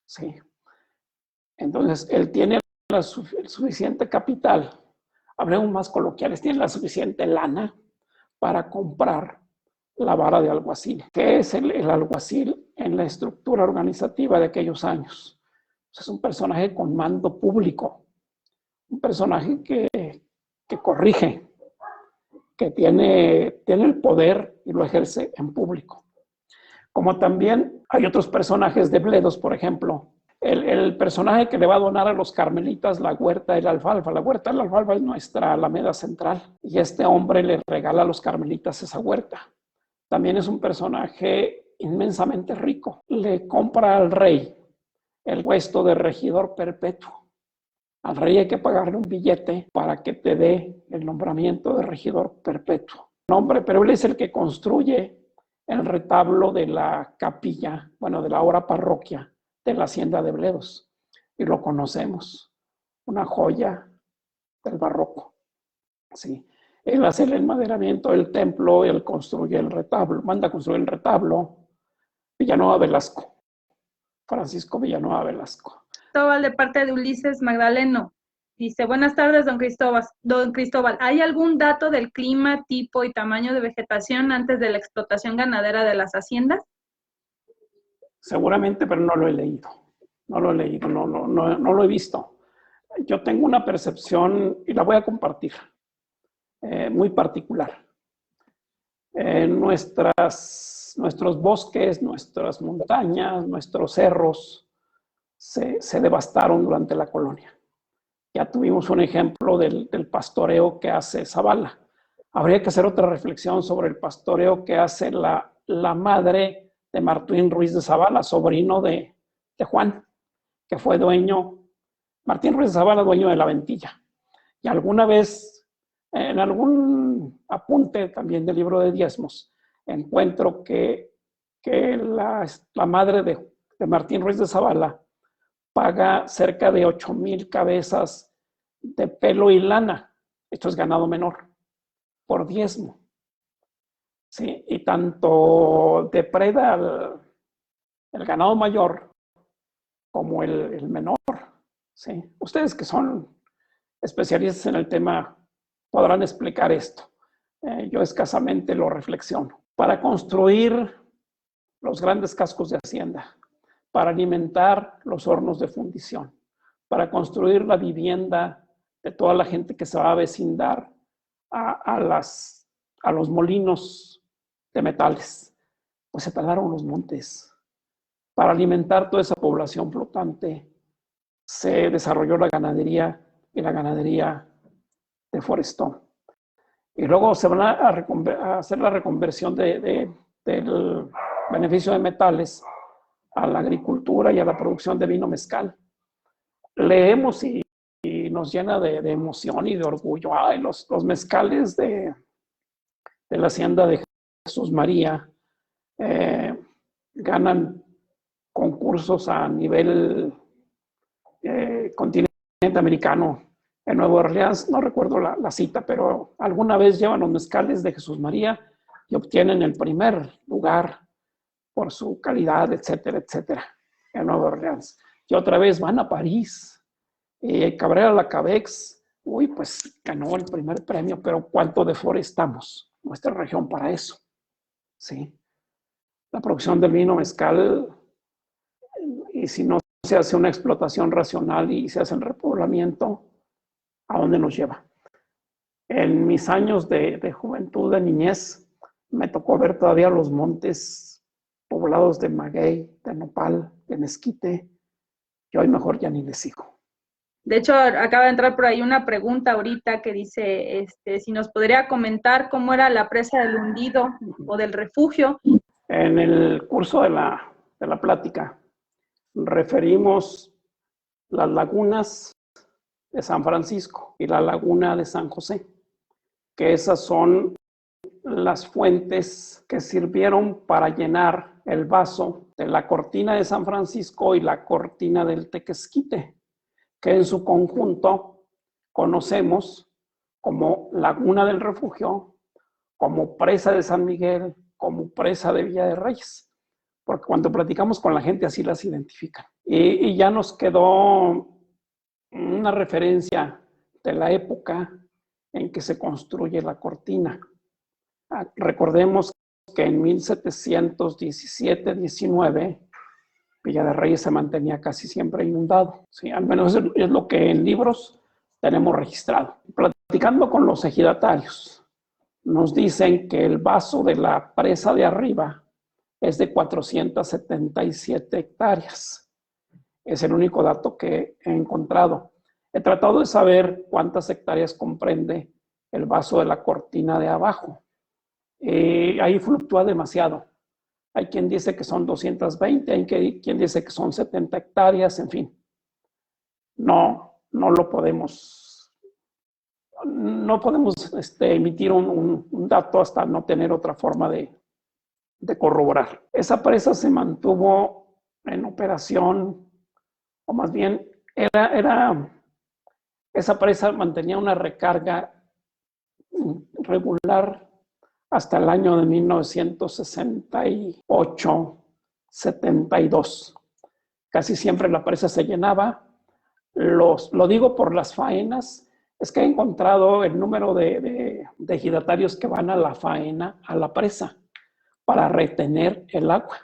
Sí. Entonces, él tiene el suficiente capital, hablemos más coloquiales, tiene la suficiente lana para comprar la vara de alguacil. ¿Qué es el alguacil en la estructura organizativa de aquellos años? Pues es un personaje con mando público, un personaje que corrige, que tiene el poder y lo ejerce en público. Como también hay otros personajes de Bledos, por ejemplo, el personaje que le va a donar a los carmelitas la huerta de la alfalfa. La huerta de la alfalfa es nuestra alameda central y este hombre le regala a los carmelitas esa huerta. También es un personaje inmensamente rico. Le compra al rey el puesto de regidor perpetuo. Al rey hay que pagarle un billete para que te dé el nombramiento de regidor perpetuo. Nombre, pero él es el que construye el retablo de la capilla, bueno, de la ahora parroquia de la hacienda de Bledos. Y lo conocemos, una joya del barroco. Sí. Él hace el enmaderamiento del templo, él construye el retablo, manda a construir el retablo, Villanueva Velasco, Francisco Villanueva Velasco. Cristóbal, de parte de Ulises Magdaleno. Dice, buenas tardes, don Cristóbal. ¿Hay algún dato del clima, tipo y tamaño de vegetación antes de la explotación ganadera de las haciendas? Seguramente, pero no lo he leído. No lo he visto. Yo tengo una percepción, y la voy a compartir, muy particular. Nuestros bosques, nuestras montañas, nuestros cerros se devastaron durante la colonia. Ya tuvimos un ejemplo del pastoreo que hace Zavala. Habría que hacer otra reflexión sobre el pastoreo que hace la madre de Martín Ruiz de Zavala, sobrino de Juan, que fue Martín Ruiz de Zavala, dueño de la Ventilla. Y alguna vez, en algún apunte también del libro de diezmos, encuentro que la madre de Martín Ruiz de Zavala paga cerca de 8,000 cabezas de pelo y lana, esto es ganado menor, por diezmo. ¿Sí? Y tanto depreda el ganado mayor como el menor. ¿Sí? Ustedes que son especialistas en el tema podrán explicar esto. Yo escasamente lo reflexiono. Para construir los grandes cascos de hacienda, para alimentar los hornos de fundición, para construir la vivienda de toda la gente que se va a vecindar a los molinos de metales, pues se talaron los montes. Para alimentar toda esa población flotante se desarrolló la ganadería y la ganadería de forestón. Y luego se van a hacer la reconversión del beneficio de metales a la agricultura y a la producción de vino mezcal. leemos y nos llena de emoción y de orgullo. Ay, los mezcales de la hacienda de Jesús María ganan concursos a nivel continente americano. En Nueva Orleans, no recuerdo la cita, pero alguna vez llevan los mezcales de Jesús María y obtienen el primer lugar por su calidad, etcétera, etcétera, en Nueva Orleans. Y otra vez van a París. Cabrera Lacabex, pues ganó el primer premio, pero ¿cuánto deforestamos nuestra región para eso? ¿Sí? La producción del vino mezcal, y si no se hace una explotación racional y se hace el repoblamiento, ¿a dónde nos lleva? En mis años de juventud, de niñez, me tocó ver todavía los montes poblados de maguey, de nopal, de mezquite, y hoy mejor ya ni les sigo. De hecho, acaba de entrar por ahí una pregunta ahorita que dice si nos podría comentar cómo era la presa del Hundido o del Refugio. En el curso de la plática referimos las lagunas de San Francisco y la laguna de San José, que esas son las fuentes que sirvieron para llenar el vaso de la cortina de San Francisco y la cortina del Tequesquite, que en su conjunto conocemos como Laguna del Refugio, como presa de San Miguel, como presa de Villa de Reyes, porque cuando platicamos con la gente así las identifican. Y ya nos quedó una referencia de la época en que se construye la cortina. Recordemos que en 1717-19 Villa de Reyes se mantenía casi siempre inundado. ¿Sí? Al menos es lo que en libros tenemos registrado. Platicando con los ejidatarios, nos dicen que el vaso de la presa de arriba es de 477 hectáreas. Es el único dato que he encontrado. He tratado de saber cuántas hectáreas comprende el vaso de la cortina de abajo. Ahí fluctúa demasiado. Hay quien dice que son 220, hay quien dice que son 70 hectáreas, en fin. No lo podemos, no podemos emitir un dato hasta no tener otra forma de corroborar. Esa presa se mantuvo en operación, o más bien esa presa mantenía una recarga regular hasta el año de 1968-72. Casi siempre la presa se llenaba. Lo digo por las faenas. Es que he encontrado el número de ejidatarios que van a la faena, a la presa, para retener el agua.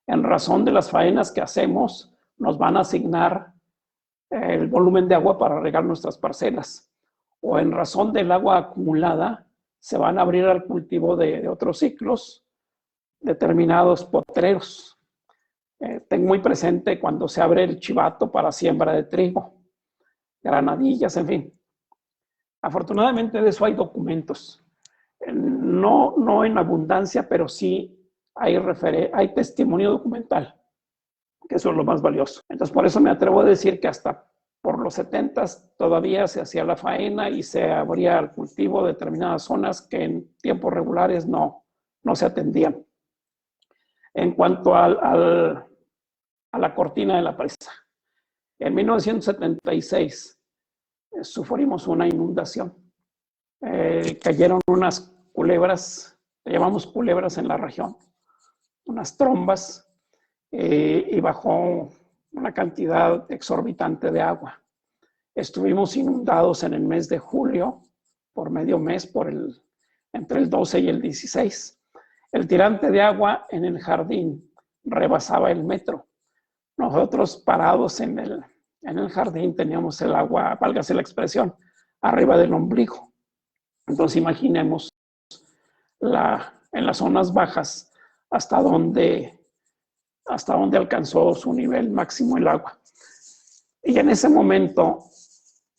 En razón de las faenas que hacemos, nos van a asignar el volumen de agua para regar nuestras parcelas. O en razón del agua acumulada, se van a abrir al cultivo de otros ciclos, determinados potreros. Tengo muy presente cuando se abre el chivato para siembra de trigo, granadillas, en fin. Afortunadamente de eso hay documentos. No en abundancia, pero sí hay testimonio documental, que eso es lo más valioso. Entonces, por eso me atrevo a decir que hasta por los 70s todavía se hacía la faena y se abría al cultivo de determinadas zonas que en tiempos regulares no se atendían. En cuanto a la cortina de la presa, en 1976 sufrimos una inundación. Cayeron unas culebras, le llamamos culebras en la región, unas trombas, y bajó una cantidad exorbitante de agua. Estuvimos inundados en el mes de julio, por medio mes, entre el 12 y el 16. El tirante de agua en el jardín rebasaba el metro. Nosotros parados en el jardín teníamos el agua, válgase la expresión, arriba del ombligo. Entonces imaginemos en las zonas bajas hasta dónde alcanzó su nivel máximo el agua. Y en ese momento,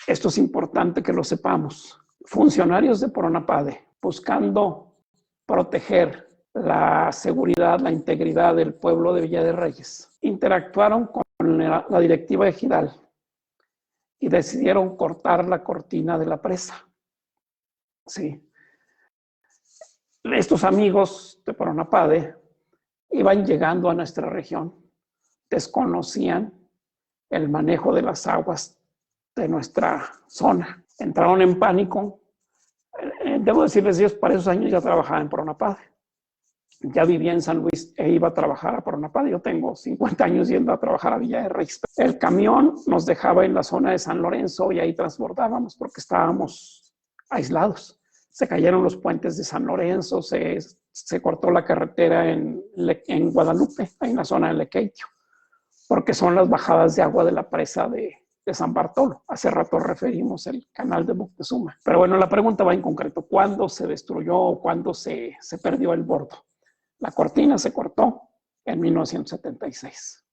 esto es importante que lo sepamos, funcionarios de Pronapade, buscando proteger la seguridad, la integridad del pueblo de Villa de Reyes, interactuaron con la directiva ejidal y decidieron cortar la cortina de la presa. Sí. Estos amigos de Poronapade iban llegando a nuestra región, desconocían el manejo de las aguas de nuestra zona. Entraron en pánico. Debo decirles, ellos para esos años ya trabajaban en Poronapade. Ya vivía en San Luis e iba a trabajar a Poronapade. Yo tengo 50 años yendo a trabajar a Villa de Reyes. El camión nos dejaba en la zona de San Lorenzo y ahí transbordábamos porque estábamos aislados. Se cayeron los puentes de San Lorenzo, se cortó la carretera en Guadalupe, ahí en la zona de Lequeitio, porque son las bajadas de agua de la presa de San Bartolo. Hace rato referimos el canal de Moctezuma. Pero bueno, la pregunta va en concreto. ¿Cuándo se destruyó o cuándo se perdió el bordo? La cortina se cortó en 1976.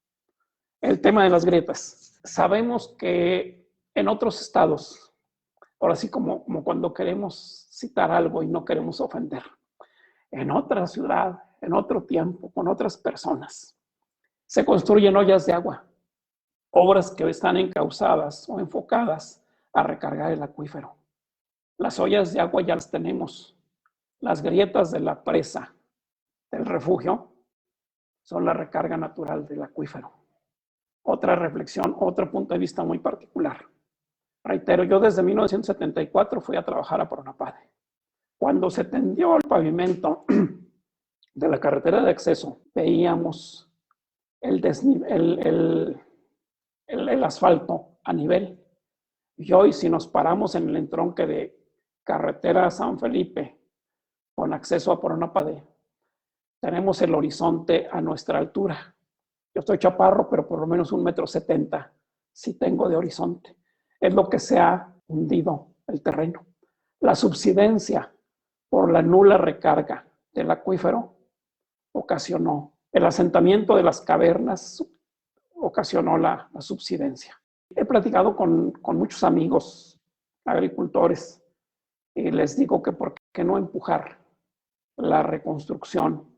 El tema de las grietas. Sabemos que en otros estados, ahora sí como cuando queremos citar algo y no queremos ofender, en otra ciudad, en otro tiempo, con otras personas, se construyen ollas de agua, obras que están encausadas o enfocadas a recargar el acuífero. Las ollas de agua ya las tenemos. Las grietas de la presa del refugio son la recarga natural del acuífero. Otra reflexión, otro punto de vista muy particular. Reitero, yo desde 1974 fui a trabajar a Poronapade. Cuando se tendió el pavimento de la carretera de acceso, veíamos el asfalto a nivel. Y hoy, si nos paramos en el entronque de carretera San Felipe con acceso a Poronapade, tenemos el horizonte a nuestra altura. Yo estoy chaparro, pero por lo menos 1,70 m sí tengo de horizonte. Es lo que se ha hundido el terreno. La subsidencia por la nula recarga del acuífero ocasionó el asentamiento de las cavernas, ocasionó la subsidencia. He platicado con muchos amigos agricultores y les digo que por qué no empujar la reconstrucción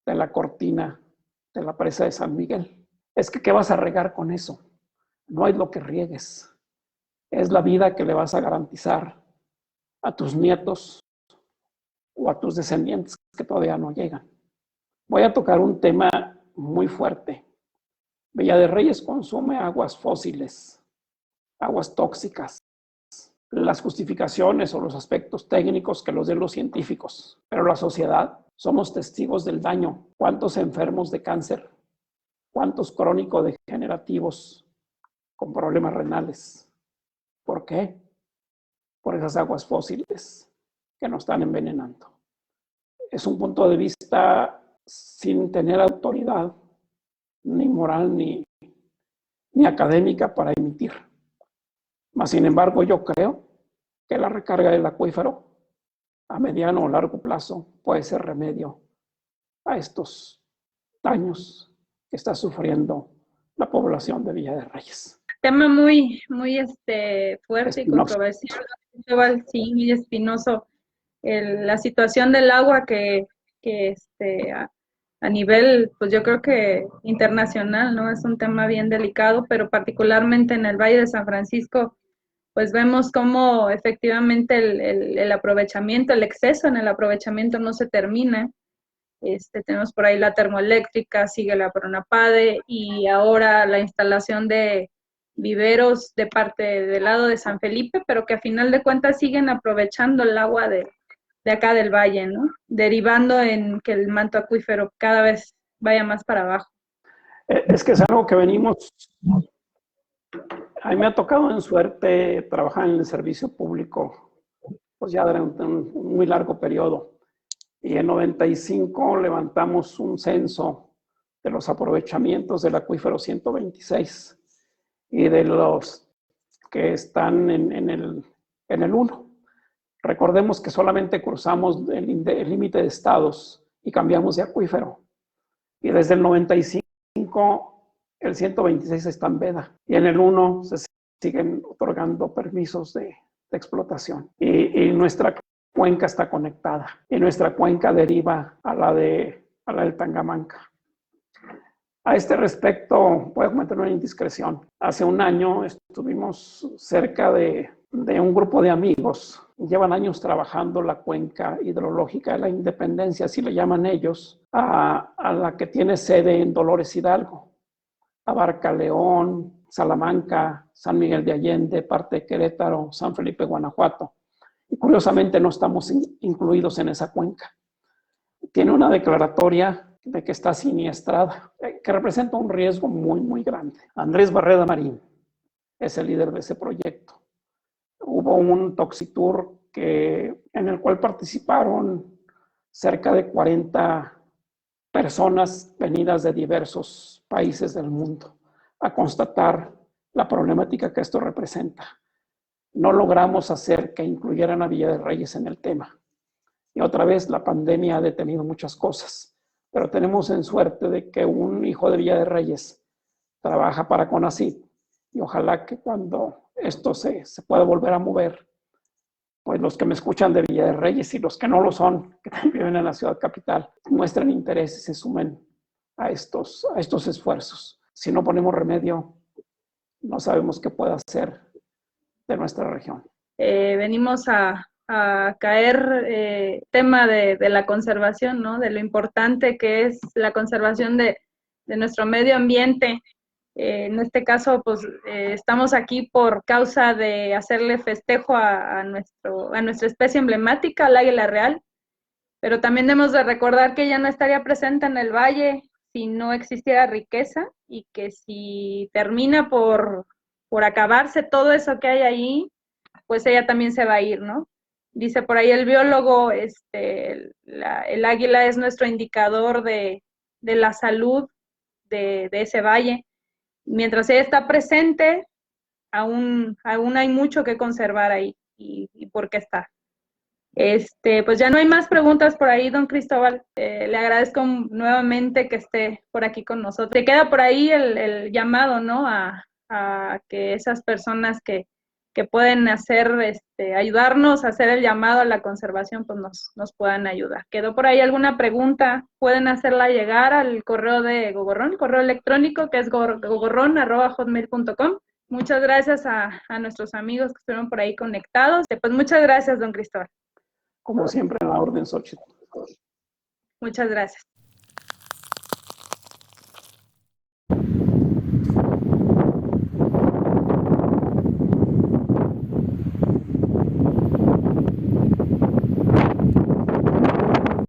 de la cortina de la presa de San Miguel. Es que ¿qué vas a regar con eso? No es lo que riegues, es la vida que le vas a garantizar a tus nietos o a tus descendientes que todavía no llegan. Voy a tocar un tema muy fuerte. Villa de Reyes consume aguas fósiles, aguas tóxicas. Las justificaciones o los aspectos técnicos que los den los científicos, pero la sociedad somos testigos del daño. ¿Cuántos enfermos de cáncer? ¿Cuántos crónicos degenerativos con problemas renales? ¿Por qué? Por esas aguas fósiles que nos están envenenando. Es un punto de vista sin tener autoridad, ni moral, ni académica para emitir. Mas, sin embargo, yo creo que la recarga del acuífero a mediano o largo plazo puede ser remedio a estos daños que está sufriendo la población de Villa de Reyes. Tema muy fuerte espinoso. Y controversial, sí, muy espinoso. La situación del agua que a nivel, pues yo creo que internacional, ¿no? Es un tema bien delicado, pero particularmente en el Valle de San Francisco, pues vemos cómo efectivamente el aprovechamiento, el exceso en el aprovechamiento no se termina. Tenemos por ahí la termoeléctrica, sigue la Poronapade y ahora la instalación de viveros de parte del lado de San Felipe, pero que a final de cuentas siguen aprovechando el agua de acá del valle, ¿no? Derivando en que el manto acuífero cada vez vaya más para abajo. Es que es algo que venimos. A mí me ha tocado en suerte trabajar en el servicio público, pues ya durante un muy largo periodo. Y en 95 levantamos un censo de los aprovechamientos del acuífero 126 y de los que están en el 1. Recordemos que solamente cruzamos el límite de estados y cambiamos de acuífero. Y desde el 95 el 126 está en veda y en el 1 se siguen otorgando permisos de explotación. Y nuestra cuenca está conectada y nuestra cuenca deriva a la del Tangamanca. A este respecto, voy a comentar una indiscreción. Hace un año estuvimos cerca de un grupo de amigos. Llevan años trabajando la cuenca hidrológica de la Independencia, así le llaman ellos, a la que tiene sede en Dolores Hidalgo. Abarca León, Salamanca, San Miguel de Allende, parte de Querétaro, San Felipe, Guanajuato. Y curiosamente no estamos incluidos en esa cuenca. Tiene una declaratoria de que está siniestrada, que representa un riesgo muy, muy grande. Andrés Barreda Marín es el líder de ese proyecto. Hubo un Toxitour en el cual participaron cerca de 40 personas venidas de diversos países del mundo a constatar la problemática que esto representa. No logramos hacer que incluyeran a Villa de Reyes en el tema. Y otra vez la pandemia ha detenido muchas cosas, pero tenemos en suerte de que un hijo de Villa de Reyes trabaja para CONACYT y ojalá que cuando esto se pueda volver a mover, pues los que me escuchan de Villa de Reyes y los que no lo son, que también viven en la ciudad capital, muestren interés y se sumen a estos esfuerzos. Si no ponemos remedio, no sabemos qué puede hacer de nuestra región. Venimos a caer tema de la conservación, ¿no? De lo importante que es la conservación de nuestro medio ambiente. En este caso, pues estamos aquí por causa de hacerle festejo a nuestra especie emblemática, al águila real, pero también debemos de recordar que ella no estaría presente en el valle si no existiera riqueza y que si termina por acabarse todo eso que hay ahí, pues ella también se va a ir, ¿no? Dice por ahí el biólogo, el águila es nuestro indicador de la salud de ese valle. Mientras ella está presente, aún hay mucho que conservar ahí y por qué está. Pues ya no hay más preguntas por ahí, don Cristóbal. Le agradezco nuevamente que esté por aquí con nosotros. Te queda por ahí el llamado, ¿no? A que esas personas que pueden ayudarnos a hacer el llamado a la conservación, pues nos puedan ayudar. ¿Quedó por ahí alguna pregunta? Pueden hacerla llegar al correo de Gogorrón, correo electrónico que es gogorron@hotmail.com. Muchas gracias a nuestros amigos que estuvieron por ahí conectados. Pues muchas gracias, don Cristóbal. Como siempre, en la orden, Xochitl. Muchas gracias.